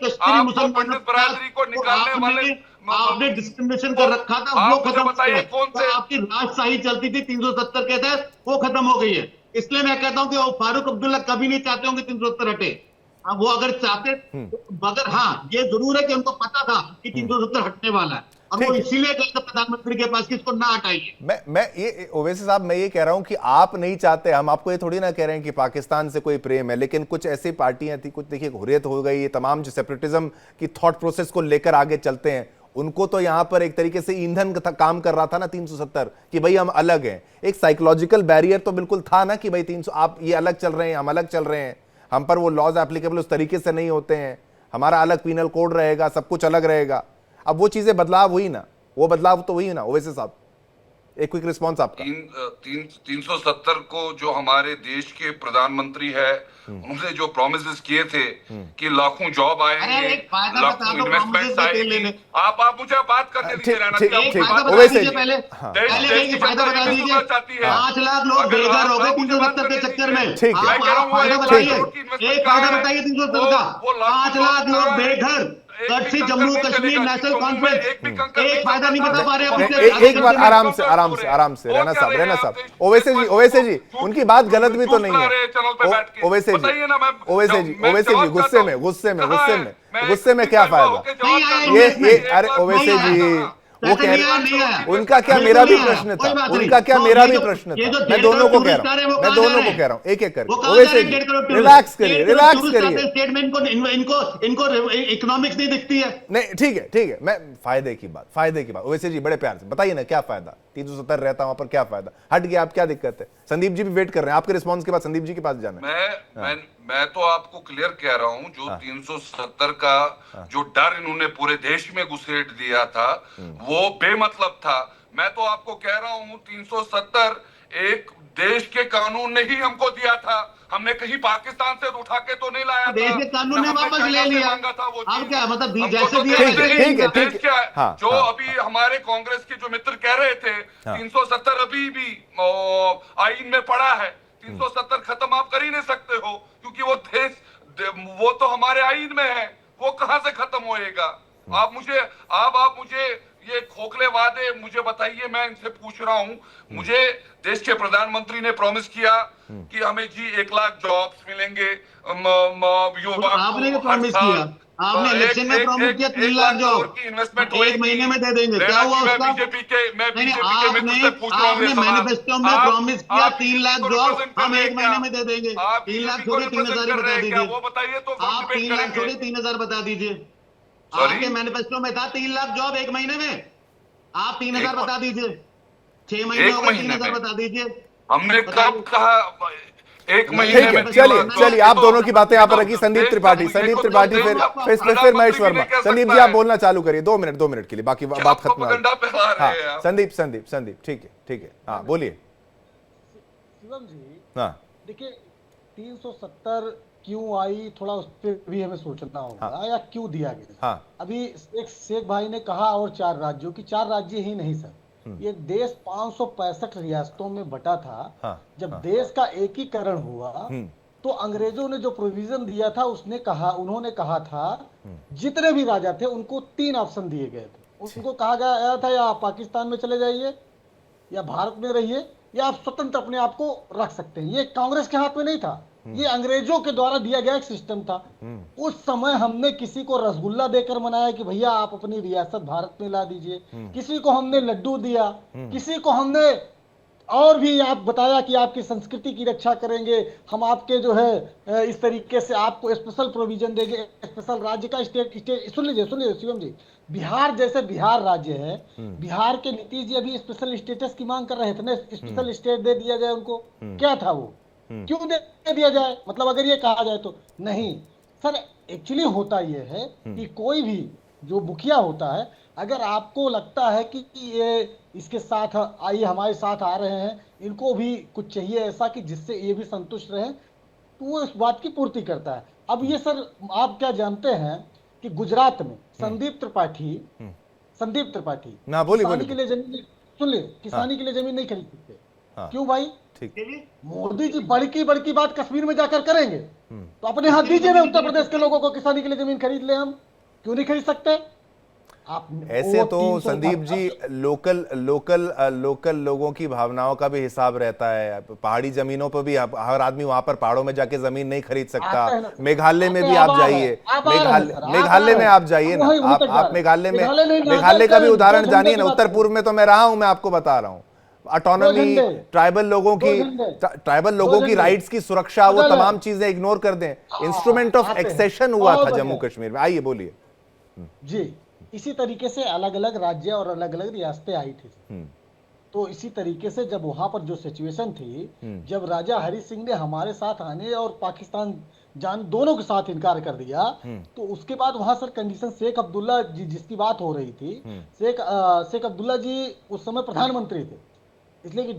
90 मुसलमान बरादरी को निकालने वाले आपने डिस्क्रिमिनेशन कर रखा था, वो खत्म बताइए कौन थे? आपकी राजशाही चलती थी 370 के तहत, वो खत्म हो गई है। इसलिए मैं कहता हूं कि वो फारूक अब्दुल्ला कभी नहीं चाहते होंगे 370 हटे। वो अगर चाहते, मगर हाँ ये जरूर है कि उनको पता था कि 370 हटने वाला है और वो इसीलिए गए प्रधानमंत्री के पास कि इसको ना हटाइए। मैं ये ओवैसी साहब, मैं ये कह रहा हूं कि आप नहीं चाहते, हम आपको ये थोड़ी ना कह रहे हैं कि पाकिस्तान से कोई प्रेम है, लेकिन कुछ ऐसी पार्टियां थी, कुछ देखिए हुर्रियत हो गई, ये तमाम जो सेपरेटिज्म की थॉट प्रोसेस को लेकर आगे चलते हैं, उनको तो यहां पर एक तरीके से ईंधन काम कर रहा था ना 370 कि भाई हम अलग हैं। एक साइकोलॉजिकल बैरियर तो बिल्कुल था ना कि भाई 300 आप ये अलग चल रहे हैं, हम अलग चल रहे हैं, हम पर वो लॉज एप्लीकेबल उस तरीके से नहीं होते हैं, हमारा अलग पीनल कोड रहेगा, सब कुछ अलग रहेगा। अब वो चीजें बदलाव हुई ना, वो बदलाव तो हुई ना। ओवैसी साहब एक क्विक रिस्पांस आपका। 370 को जो हमारे देश के प्रधानमंत्री है उन्होंने जो प्रॉमिसेस किए थे कि लाखों जॉब आएंगे, लाखों इन्वेस्टमेंट्स आएंगे। आप मुझे बात करने दीजिए। पहले 5 लाख लोग बेघर हो गए 370 के चक्कर में। एक फायदा बताइए 370 का। 5 लाख लोग बेघर, जम्मू कश्मीर नेशनल कॉन्फ्रेंस, एक फायदा नहीं बता पा रहे। एक बार आराम से रैना साहब, ओवैसी जी उनकी बात गलत भी तो नहीं है। ओवैसी जी गुस्से में क्या फायदा? ये अरे ओवैसी जी वो कह रहे, उनका क्या मेरा भी प्रश्न था, उनका क्या मेरा भी प्रश्न था। मैं दोनों को कह रहा हूँ, एक एक करके। ओवैसी जी रिलैक्स करिए। इनको इकोनॉमिक्स नहीं दिखती है। नहीं ठीक है, मैं फायदे की बात ओवैसी जी बड़े प्यार से बताइए ना क्या फायदा? 370 रहता वहां पर क्या फायदा? हट गया, आप क्या दिक्कत है? संदीप जी भी वेट कर रहे हैं आपके रिस्पांस के बाद, संदीप जी के पास जाना है। मैं तो आपको क्लियर कह रहा हूं, जो 370 का जो डर इन्होंने पूरे देश में घुसेड़ दिया था वो बेमतलब था। मैं तो आपको कह रहा हूं 370 एक देश के कानून ने ही हमको दिया था, हमने कहीं पाकिस्तान से उठा के तो नहीं लाया था। देश के कानून ने वापस ले लिया। अब क्या मतलब जैसे ठीक है। जो अभी हमारे कांग्रेस के जो मित्र कह रहे थे 370 अभी भी आईन में पड़ा है, 370 खत्म आप कर ही नहीं सकते हो क्योंकि वो देश वो तो हमारे आईन में है, वो कहां से खत्म होएगा? आप मुझे ये खोखले वादे मुझे बताइए। मैं इनसे पूछ रहा हूं, मुझे देश के प्रधानमंत्री ने प्रॉमिस किया कि हमें जी 1 लाख जॉब्स मिलेंगे, आपने भी प्रॉमिस किया, आपने इलेक्शन में प्रॉमिस किया 3 लाख जॉब इन्वेस्टमेंट 1 महीने में दे देंगे। क्या हुआ उसका? आपने मैनिफेस्टो में प्रॉमिस किया 3 लाख जॉब हम 1 महीने में दे देंगे। 3 लाख छोड़े 3,000 बता दीजिए। वो बताइए तो आप 3 लाख छोड़े 3,000 बता दीजिए। आपके मैनिफेस्टो में था 3 लाख जॉब 1 महीने में, आप 3,000 बता दीजिए। 6 महीने एक हो गए, महीने 3000 में बता दीजिए। हमने कब कहा? एक महीने ठीक है, में चलिए आप दोनों की बातें यहाँ पर रखी। संदीप त्रिपाठी फिर महेश वर्मा। संदीप जी आप बोलना चालू करिए, 2 मिनट के लिए, बाकी बात खत्म। हाँ संदीप ठीक है, हाँ बोलिए। शिवम जी, हाँ देखिए 370 क्यों आई, थोड़ा उस पर भी हमें सोचना होगा, या क्यों दिया गया। हाँ अभी एक शेख भाई ने कहा और 4 राज्यों की, 4 राज्य ही नहीं सर, ये देश 565 रियासतों में बटा था। हाँ, जब देश का एकीकरण हुआ तो अंग्रेजों ने जो प्रोविजन दिया था उन्होंने कहा था जितने भी राजा थे उनको 3 ऑप्शन दिए गए थे। उनको कहा गया था या आप पाकिस्तान में चले जाइए, या भारत में रहिए, या आप स्वतंत्र अपने आप को रख सकते हैं। ये कांग्रेस के हाथ में नहीं था, ये अंग्रेजों के द्वारा दिया गया एक सिस्टम था। उस समय हमने किसी को रसगुल्ला देकर मनाया कि भैया आप अपनी रियासत भारत में ला दीजिए, किसी को हमने लड्डू दिया, किसी को हमने और भी आप बताया कि आपकी संस्कृति की रक्षा करेंगे, हम आपके जो है इस तरीके से आपको स्पेशल प्रोविजन देंगे, स्पेशल राज्य का स्टेट। सुन लीजिए शिवम जी, बिहार जैसे बिहार राज्य है, बिहार के नीतीश जी अभी स्पेशल स्टेटस की मांग कर रहे थे ना, स्पेशल स्टेट दे दिया जाए उनको। क्या था वो, क्यों दे दिया जाए? मतलब अगर ये कहा जाए तो नहीं सर, एक्चुअली होता ये है कि कोई भी जो मुखिया होता है, अगर आपको लगता है कि ये इसके साथ आइए हमारे साथ आ रहे हैं, इनको भी कुछ चाहिए ऐसा कि जिससे ये भी संतुष्ट रहे, तो वो इस बात की पूर्ति करता है। अब ये सर आप क्या जानते हैं कि गुजरात में संदीप त्रिपाठी ना बोलिए किसानी के लिए जमीन, सुन ले, किसानी के लिए जमीन नहीं खरीद सकते। क्यों भाई? मोदी जी बड़ी बात कश्मीर में जाकर करेंगे तो अपने हाथ दीजिए ना उत्तर प्रदेश के लोगों को किसानी के लिए जमीन खरीद ले, हम क्यों नहीं खरीद सकते? आप ऐसे तो संदीप जी लोकल लोगों की भावनाओं का भी हिसाब रहता है। पहाड़ी जमीनों पर भी हर आदमी वहां पर पहाड़ों में जाके जमीन नहीं खरीद सकता। मेघालय में भी आप जाइए, मेघालय में आप जाइए ना, आप मेघालय का भी उदाहरण जानिए ना। उत्तर पूर्व में तो मैं रहा हूं, मैं आपको बता रहा हूं। ऑटोनॉमी, ट्राइबल लोगों की राइट्स की सुरक्षा, वो तमाम चीजें इग्नोर कर दें। इंस्ट्रूमेंट ऑफ एक्सेशन हुआ था जम्मू कश्मीर में। आइए बोलिए जी। इसी तरीके से अलग अलग राज्य और अलग अलग रियासतें आई थी। तो इसी तरीके से जब वहां पर जो सिचुएशन थी, जब राजा हरि सिंह ने हमारे साथ आने और पाकिस्तान जान दोनों के साथ इनकार कर दिया, तो उसके बाद वहां सर कंडीशन, शेख अब्दुल्ला जी जिसकी बात हो रही थी, शेख अब्दुल्ला जी उस समय प्रधानमंत्री थे, इसलिए कि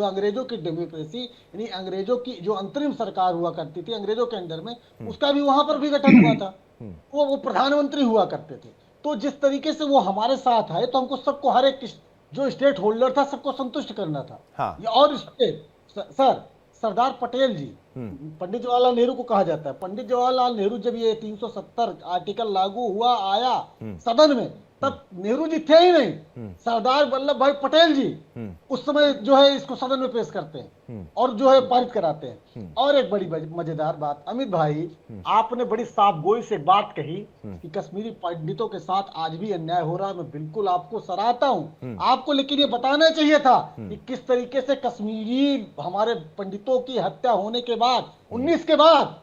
अंग्रेजों की डेमोक्रेसी, यानी अंग्रेजों की जो अंतरिम सरकार हुआ करती थी अंग्रेजों के अंडर में, उसका भी वहां पर भी गठन हुआ था। वो प्रधानमंत्री हुआ करते थे। तो जिस तरीके से वो हमारे साथ आए, तो हमको सबको, हर एक जो स्टेट होल्डर था, सबको संतुष्ट करना था। हाँ। और सर सरदार पटेल जी, पंडित जवाहरलाल नेहरू को कहा जाता है, पंडित जवाहरलाल नेहरू जब ये 370 आर्टिकल लागू हुआ आया सदन में, तब नेहरू जी थे ही नहीं, सरदार वल्लभ भाई पटेल जी उस समय जो है इसको सदन में पेश करते हैं और जो है पारित कराते हैं। और एक बड़ी मजेदार बात, अमित भाई आपने बड़ी साफ गोई से बात कही कि कश्मीरी पंडितों के साथ आज भी अन्याय हो रहा है। मैं बिल्कुल आपको सराहता हूं आपको, लेकिन ये बताना चाहिए था कि किस तरीके से कश्मीरी हमारे पंडितों की हत्या होने के बाद 19 के बाद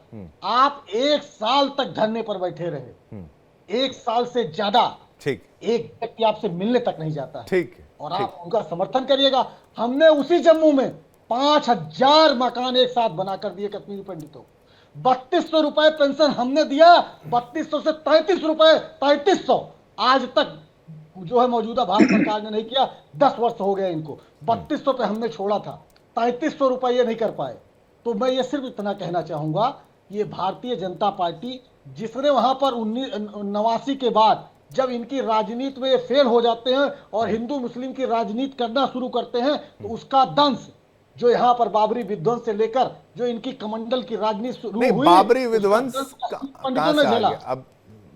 आप 1 साल तक धरने पर बैठे रहे, 1 साल से ज्यादा। ठीक, एक व्यक्ति आपसे मिलने तक नहीं जाता है। ठीक, और आप उनका समर्थन करिएगा। हमने उसी जम्मू में 5000 मकान एक साथ बनाकर दिए कश्मीरी पंडितों को। 3200 रुपए पेंशन हमने दिया, 3200 से 33 रुपए, 3300 आज तक जो है मौजूदा भारत सरकार ने नहीं किया। 10 वर्ष हो गए इनको, 3200 पे हमने छोड़ा था, 3300 रुपए ये नहीं कर पाए। तो मैं ये सिर्फ इतना कहना चाहूंगा, ये भारतीय जनता पार्टी जिसने वहां पर 89 के बाद जब इनकी राजनीति में ये फेल हो जाते हैं और हिंदू मुस्लिम की राजनीति करना शुरू करते हैं, तो उसका दंश जो यहाँ पर बाबरी विध्वंस से लेकर जो इनकी कमंडल की राजनीति शुरू हुई, बाबरी विध्वंस कहां से आ गया? अब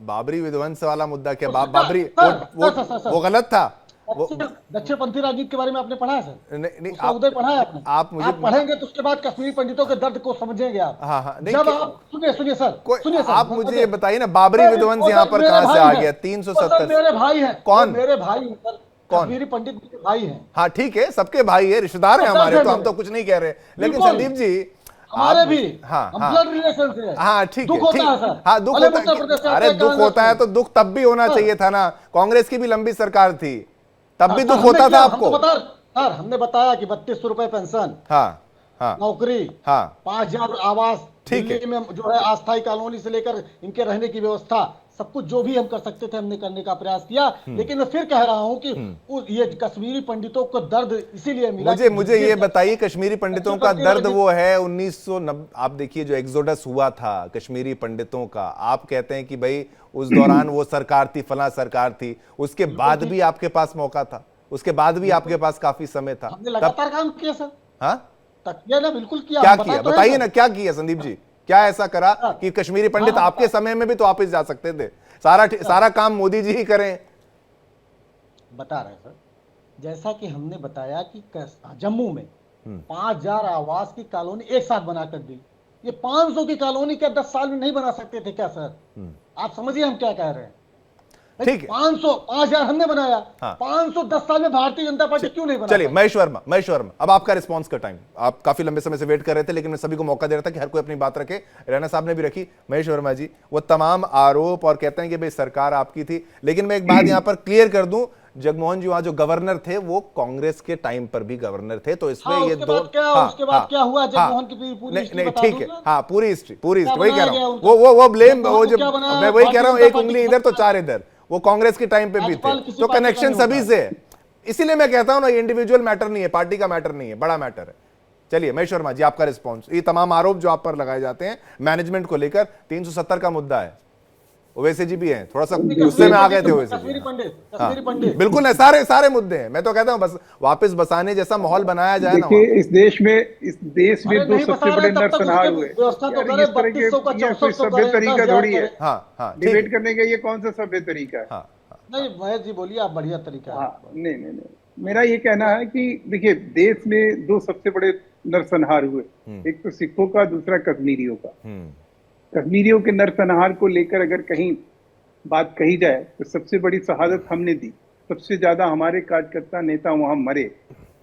बाबरी विध्वंस वाला मुद्दा क्या? बाबरी वो गलत था। दक्षिणपंथी राजनीति के बारे में आपने पढ़ा है सर? नहीं, उदय पढ़ा है आपने? आप मुझे पढ़ेंगे तो उसके बाद कश्मीरी पंडितों के दर्द को समझेंगे आप। हाँ, जब आप सुनिए सर, आप मुझे ये बताइए ना, बाबरी विध्वंस यहाँ पर कहां से आ गया? 370 मेरे भाई हैं। कौन? मेरे भाई हैं सर, कौन? कश्मीरी पंडित मेरे भाई हैं। हाँ ठीक है, सबके भाई है, रिश्तेदार है हमारे, तो हम तो कुछ नहीं कह रहे। लेकिन संदीप जी हमारे भी ब्लड रिलेशन से हाँ ठीक है, दुख होता है सर। हाँ दुख होता है। अरे दुख होता है तो दुख तब भी होना चाहिए था ना, कांग्रेस की भी लंबी सरकार थी, तब भी दुख होता था आपको? सर हमने बताया कि 3200 रुपए पेंशन, हाँ हाँ, नौकरी, हाँ, 5000 आवास, ठीक है, दिल्ली में जो है अस्थायी कॉलोनी से लेकर इनके रहने की व्यवस्था, सब कुछ जो भी हम कर सकते थे हमने करने का प्रयास किया। लेकिन मैं फिर कह रहा हूं कि ये कश्मीरी पंडितों को दर्द इसीलिए मिला। मुझे ये बताइए, कश्मीरी पंडितों का दर्द वो है 1990, आप देखिए जो एक्सोडस हुआ था कश्मीरी पंडितों का, आप कहते हैं कि भाई उस दौरान वो सरकार थी, फला सरकार थी, उसके बाद भी आपके पास मौका था, उसके बाद भी आपके पास काफी समय था, हमने लगातार काम किया सर। हाँ किया ना, बिल्कुल किया। क्या किया बताइए ना, क्या किया संदीप जी? क्या ऐसा करा कि कश्मीरी पंडित आपके समय में भी तो वापस जा सकते थे? सारा काम मोदी जी ही करें। बता रहे सर, जैसा कि हमने बताया कि जम्मू में 5000 आवास की कॉलोनी एक साथ बनाकर दी। ये 500 की कॉलोनी क्या 10 साल में नहीं बना सकते थे क्या सर? आप समझिए हम क्या कह रहे हैं। ठीक है, 5000 हमने बनाया, 500 10 साल में भारतीय जनता पार्टी क्यों नहीं बना? चलिए महेश वर्मा, अब आपका रिस्पांस का टाइम, आप काफी लंबे समय से वेट कर रहे थे, लेकिन मैं सभी को मौका दे रहा था कि हर कोई अपनी बात रखे। रैना साहब ने भी रखी। महेश वर्मा जी, वो तमाम आरोप और कहते हैं कि भाई सरकार आपकी थी, लेकिन मैं एक बात यहां पर क्लियर कर दूं, जगमोहन जी वहां जो गवर्नर थे वो कांग्रेस के टाइम पर भी गवर्नर थे, तो इसमें ये दो उसके बाद क्या हुआ जगमोहन की पूरी हिस्ट्री बता दूं? ठीक है, हाँ पूरी हिस्ट्री वही कह रहा हूँ, वो ब्लेम, वो जो मैं वही कह रहा हूँ, एक उंगली इधर तो 4 इधर, वो कांग्रेस के टाइम पे भी थे, तो कनेक्शन सभी से है। इसीलिए मैं कहता हूं ना, ये इंडिविजुअल मैटर नहीं है, पार्टी का मैटर नहीं है, बड़ा मैटर है। चलिए महेश वर्मा जी, आपका रिस्पॉन्स, ये तमाम आरोप जो आप पर लगाए जाते हैं मैनेजमेंट को लेकर, 370 का मुद्दा है, ओवैसी जी भी हैं, थोड़ा सा गुस्से में आ गए थे ओवैसी जी। बिल्कुल है, सारे मुद्दे हैं। मैं तो कहता हूँ बस वापस बसाने जैसा माहौल बनाया जाए ना। देखिए इस देश में दो सबसे बड़े नरसंहार हुए, सभ्य तरीका थोड़ी है। हाँ, डिबेट करने का ये कौन सा सभ्य तरीका है? नहीं महेश जी बोलिए, आप बढ़िया तरीका है। नहीं, मेरा ये कहना है कि देखिए देश में दो सबसे बड़े नरसंहार हुए, एक तो सिखों का, दूसरा कश्मीरियों का। कश्मीरियों के नरसंहार को लेकर अगर कहीं बात कही जाए तो सबसे बड़ी शहादत हमने दी, सबसे ज्यादा हमारे कार्यकर्ता नेता वहां मरे,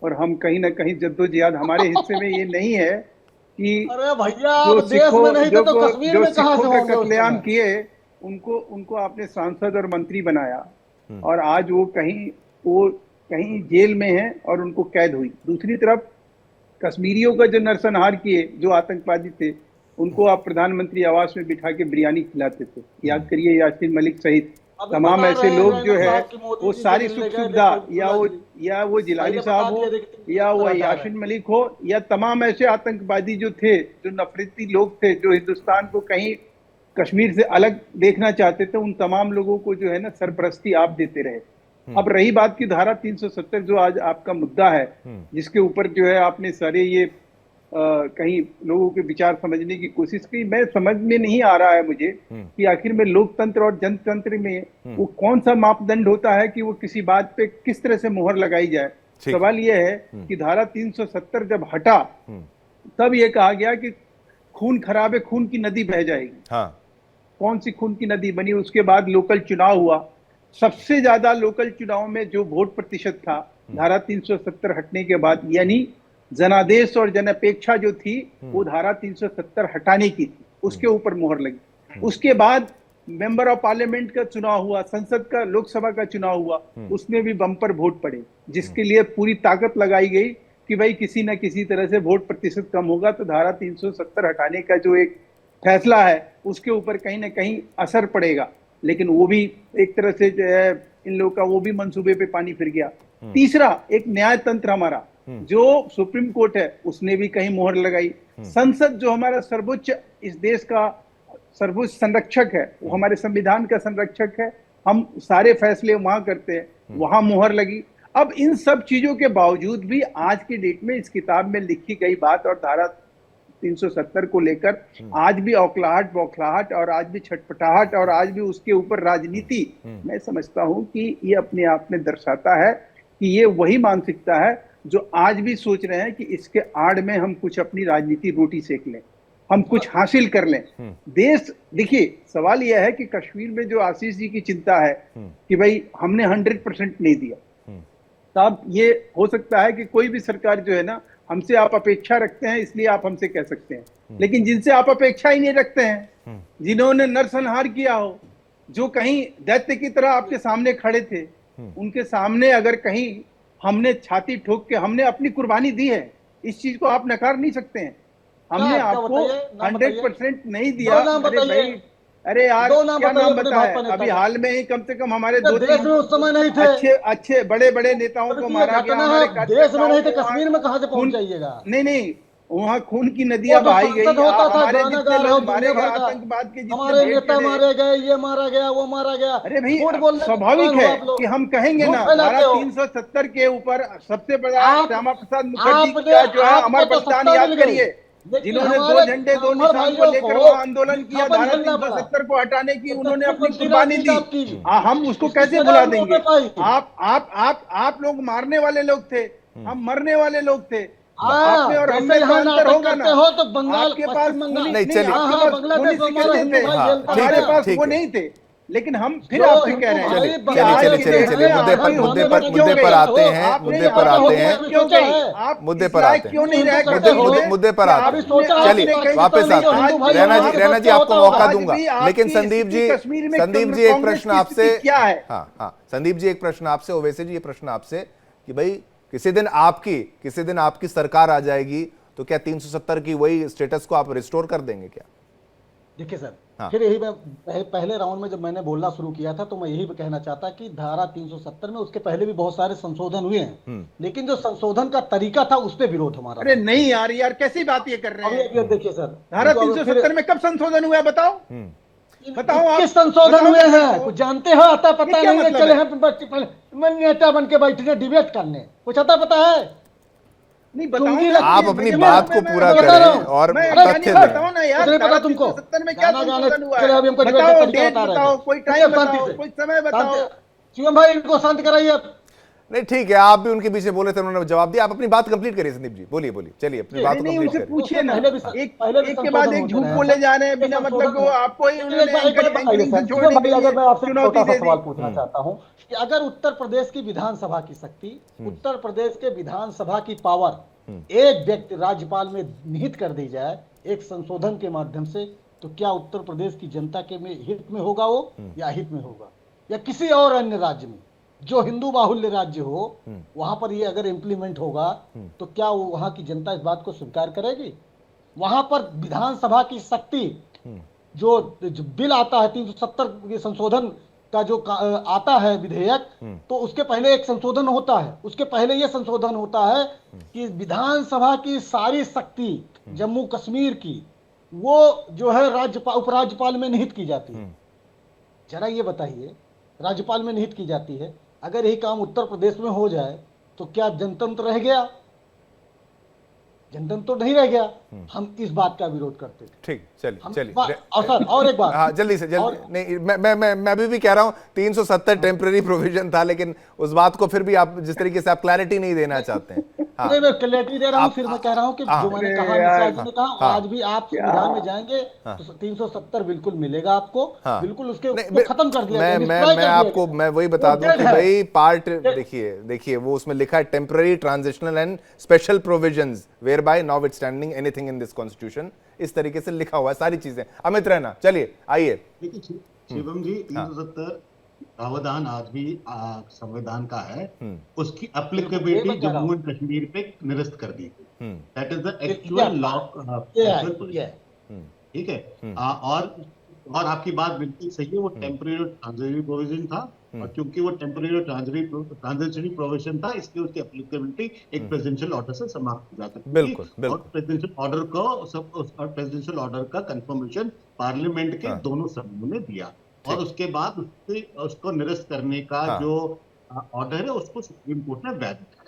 और हम कहीं ना कहीं जद्दोजहद हमारे हिस्से में ये नहीं है कि जो सिखों का कत्लेआम किए उनको आपने सांसद और मंत्री बनाया, और आज वो कहीं जेल में है और उनको कैद हुई। दूसरी तरफ कश्मीरियों का जो नरसंहार किए, जो आतंकवादी थे, उनको आप प्रधानमंत्री आवास में बिठा के बिरयानी खिलाते थे। याद करिए, यासीन मलिक सहित तमाम ऐसे लोग जो है वो सारी सुख सुविधा, या वो जिलानी साहब हो, या वो यासीन मलिक हो, या तमाम ऐसे आतंकवादी जो थे, जो नफरती लोग थे, जो हिंदुस्तान को कहीं कश्मीर से अलग देखना चाहते थे, उन तमाम लोगों को जो है ना सरपरस्ती आप देते रहे। अब रही बात की धारा 370 जो आज आपका मुद्दा है, जिसके ऊपर जो है आपने सारे ये कहीं लोगों के विचार समझने की कोशिश की, मैं समझ में नहीं आ रहा है मुझे कि आखिर में लोकतंत्र और जनतंत्र में वो कौन सा मापदंड होता है कि वो किसी बात पे किस तरह से मोहर लगाई जाए। सवाल यह है कि धारा 370 जब हटा तब ये कहा गया कि खून खराब है, खून की नदी बह जाएगी। कौन सी खून की नदी बनी? उसके बाद लोकल चुनाव हुआ, सबसे ज्यादा लोकल चुनाव में जो वोट प्रतिशत था धारा 370 हटने के बाद, यानी जनादेश और जनअपेक्षा जो थी वो धारा 370 हटाने की थी, उसके ऊपर मोहर लगी। उसके बाद मेंबर ऑफ पार्लियामेंट का चुनाव हुआ, संसद का, लोकसभा का चुनाव हुआ, उसमें भी बम्पर वोट पड़े, जिसके लिए पूरी ताकत लगाई गई कि भाई किसी न किसी तरह से वोट प्रतिशत कम होगा तो धारा 370 हटाने का जो एक फैसला है उसके ऊपर कहीं ना कहीं असर पड़ेगा। लेकिन वो भी एक तरह से जो है इन लोगों का वो भी मंसूबे पे पानी फिर गया। तीसरा, एक न्याय तंत्र हमारा जो सुप्रीम कोर्ट है उसने भी कहीं मोहर लगाई। संसद जो हमारा सर्वोच्च, इस देश का सर्वोच्च संरक्षक है, वो हमारे संविधान का संरक्षक है, हम सारे फैसले वहां करते हैं, वहां मोहर लगी। अब इन सब चीजों के बावजूद भी आज की डेट में इस किताब में लिखी गई बात और धारा 370 को लेकर आज भी औखलाहट बौखलाहट और आज भी छटपटाहट और आज भी उसके ऊपर राजनीति, मैं समझता हूं कि ये अपने आप में दर्शाता है कि ये वही मानसिकता है जो आज भी सोच रहे हैं कि इसके आड़ में हम कुछ अपनी राजनीति रोटी सेक लें, हम कुछ हासिल कर लें। देश, देखिए सवाल यह है कि कश्मीर में जो आशीष जी की चिंता है कि भाई हमने 100% नहीं दिया, तब ये हो सकता है कि कोई भी सरकार जो है ना, हमसे आप अपेक्षा रखते हैं इसलिए आप हमसे कह सकते हैं, लेकिन जिनसे आप अपेक्षा ही नहीं रखते हैं, जिन्होंने नरसंहार किया हो, जो कहीं दैत्य की तरह आपके सामने खड़े थे, उनके सामने अगर कहीं हमने छाती ठोक के हमने अपनी कुर्बानी दी है, इस चीज को आप नकार नहीं सकते हैं। हमने आपको 100% नहीं दिया। अरे भाई, अरे यार क्या नाम बताए? अभी हाल में ही कम से कम हमारे दो देश में उस समय नहीं थे, अच्छे बड़े बड़े नेताओं को मारा गया। हमारे देश में नहीं थे, कश्मीर में कहां से पहुंच जाइएगा? नहीं, वहाँ खून की नदियां बहाई गई। हमारे जितने लोग मारे गए, आतंकवाद के हमारे नेता मारे गए, ये मारा गया, वो मारा गया। अरे भाई, स्वाभाविक है कि हम कहेंगे ना, धारा 370 के ऊपर सबसे बड़ा श्यामा प्रसाद मुखर्जी का जो है अमर बलिदान याद करिए, जिन्होंने 2 झंडे 2 निशान को लेकर वहाँ आंदोलन किया, धारा 370 को हटाने की उन्होंने अपनी कुर्बानी दी। हम उसको कैसे भुला देंगे? आप लोग मारने वाले लोग थे, हम मरने वाले लोग थे। आपने और हमने तो अंतर होगा ना। हो तो बंगाल, आपके पास नहीं, चलिए हमारे पास वो नहीं थे, लेकिन हम फिर आपसे कह रहे हैं। चलिए मुद्दे पर आते हैं, मुद्दे पर आते हैं, मुद्दे पर आते हैं, क्यों नहीं रहे? मुद्दे पर आते हैं। चलिए वापस आते हैं। रैना जी आपको मौका दूंगा, लेकिन संदीप जी एक प्रश्न आपसे, क्या है? हाँ संदीप जी एक प्रश्न आपसे, ओवैसी जी ये प्रश्न आपसे कि भाई किसी दिन आपकी सरकार आ जाएगी तो क्या 370 की वही स्टेटस को आप रिस्टोर कर देंगे क्या? देखिए सर, हाँ। फिर यही मैं पहले राउंड में जब मैंने बोलना शुरू किया था तो मैं यही कहना चाहता कि धारा 370 में उसके पहले भी बहुत सारे संशोधन हुए हैं, लेकिन जो संशोधन का तरीका था उस पे विरोध हमारा। अरे नहीं यार कैसी बात ये कर रहे हैं? देखिए सर, धारा 370 में कब संशोधन हुआ है? बताओ आप। किस संशोधन हुए हैं? कुछ जानते हो? आता पता नहीं है? चले हम नेता बन के बैठे डिबेट करने, कुछ आता पता है? नहीं बताओ, आप अपनी बात को पूरा करें और तथ्य बताओ ना यार, पता तुमको 70 में क्या संशोधन हुआ है? बताओ, डेट बताओ, कोई टाइम बताओ, कोई समय बताओ। शिवम भाई इनको शांत कराइए। नहीं ठीक है, आप भी उनके पीछे बोले थे, उन्होंने जवाब दिया। आप अपनी बात कंप्लीट करिए संदीप जी, बोलिए चलिए अपनी बात नहीं, कंप्लीट उनसे करिए। पूछिए ना, एक के बाद एक झूठ बोले जा रहे हैं बिना मतलब को। आपको ही अगर मैं आपसे छोटा सा सवाल पूछना चाहता हूं कि अगर उत्तर प्रदेश की विधानसभा की शक्ति, उत्तर प्रदेश के विधानसभा की पावर एक व्यक्ति राज्यपाल में निहित कर दी जाए एक संशोधन के माध्यम से, तो क्या उत्तर प्रदेश की जनता के हित में होगा वो, या अहित में होगा, या किसी और अन्य राज्य में जो हिंदू बाहुल्य राज्य हो वहां पर ये अगर इम्प्लीमेंट होगा तो क्या वहां की जनता इस बात को स्वीकार करेगी? वहां पर विधानसभा की शक्ति, जो बिल आता है 370 संशोधन का जो आता है विधेयक, तो उसके पहले एक संशोधन होता है। उसके पहले यह संशोधन होता है कि विधानसभा की सारी शक्ति जम्मू कश्मीर की वो जो है राज्यपाल, उपराज्यपाल में निहित की जाती है। जरा ये बताइए, राज्यपाल में निहित की जाती है, अगर यही काम उत्तर प्रदेश में हो जाए तो क्या जनतंत्र रह गया? जनतंत्र तो नहीं रह गया। हम इस बात का विरोध करते थे। ठीक, चलिए और सर और एक बात, हाँ जल्दी से नहीं, मैं अभी भी कह रहा हूँ 370 टेम्पररी प्रोविजन था, लेकिन उस बात को फिर भी आप जिस तरीके से आप क्लैरिटी नहीं देना चाहते हैं। हाँ, नहीं, मैं क्लैरिटी दे रहा हूँ। फिर मैं कह रहा हूँ कि जो मैंने कहा, ने कहा आज भी आप संविधान में जाएंगे तो 370 बिल्कुल मिलेगा आपको, बिल्कुल उसके खत्म कर दिया। मैं वही बता दूं कि भाई पार्ट देखिए वो उसमें लिखा है temporary, transitional and special provisions were by notwithstanding anything in this constitution, इस तरीके से लिखा हुआ है सारी चीजें। अमित रैना, चलिए आइए। शिवम जी, 370 प्रावधान आज भी संविधान का है, उसकी एप्लीकेबिलिटी जम्मू एंड कश्मीर पे निरस्त कर दी गई। That is the actual law. ठीक है, और आपकी बात बिल्कुल सही है, वो टेम्पररी और ट्रांजिशनरी प्रोविजन था, और क्योंकि वो टेम्पररी और ट्रांजिशनरी प्रोविजन था, इसलिए उसकी एप्लीकेबिलिटी एक प्रेसिडेंशियल ऑर्डर से समाप्त हो जाती है। बिल्कुल। और प्रेसिडेंशियल ऑर्डर का कंफर्मेशन पार्लियामेंट के दोनों सदनों ने दिया, और उसके बाद उसको निरस्त करने का जो ऑर्डर है उसको सुप्रीम कोर्ट ने वैध किया।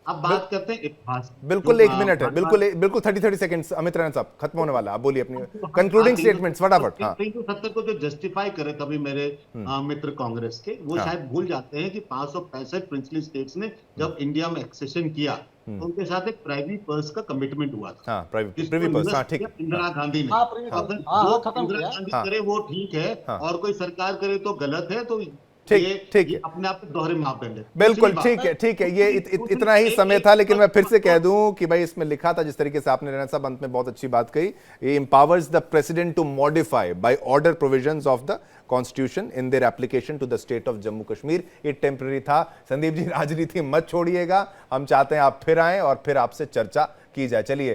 अब बात करते हैं इतिहास। बिल्कुल 1 मिनट है, बिल्कुल 30 सेकंड्स। अमित रैना साहब खत्म होने वाला, आप बोलिए अपनी कंक्लूडिंग स्टेटमेंट्स फटाफट। हाँ, 370 को जो जस्टिफाई करे कभी मेरे मित्र कांग्रेस के, वो शायद भूल जाते हैं कि 565 प्रिंसली स्टेट्स ने जब इंडिया में एक्सेशन किया तो उनके साथ एक प्राइवेट पर्स का कमिटमेंट हुआ था। प्राइवेट पर्स, हाँ ठीक, इंदिरा गांधी ने। अगर जो इंदिरा गांधी करे वो ठीक है और कोई सरकार करे तो गलत है, तो ठीक है, अपने आप में दोहरे मापदंड है। बिल्कुल ठीक है, ये इतना ही समय था, लेकिन मैं फिर से कह दूं कि भाई इसमें लिखा था, जिस तरीके से आपने रैना साहब अंत में बहुत अच्छी बात कही, ये empowers the president to modify by order provisions of the constitution in their application to the state of Jammu Kashmir. ये टेम्पररी था। संदीप जी, राजनीति मत छोड़िएगा, हम चाहते हैं आप फिर आएं और फिर आपसे चर्चा की जाए। चलिए,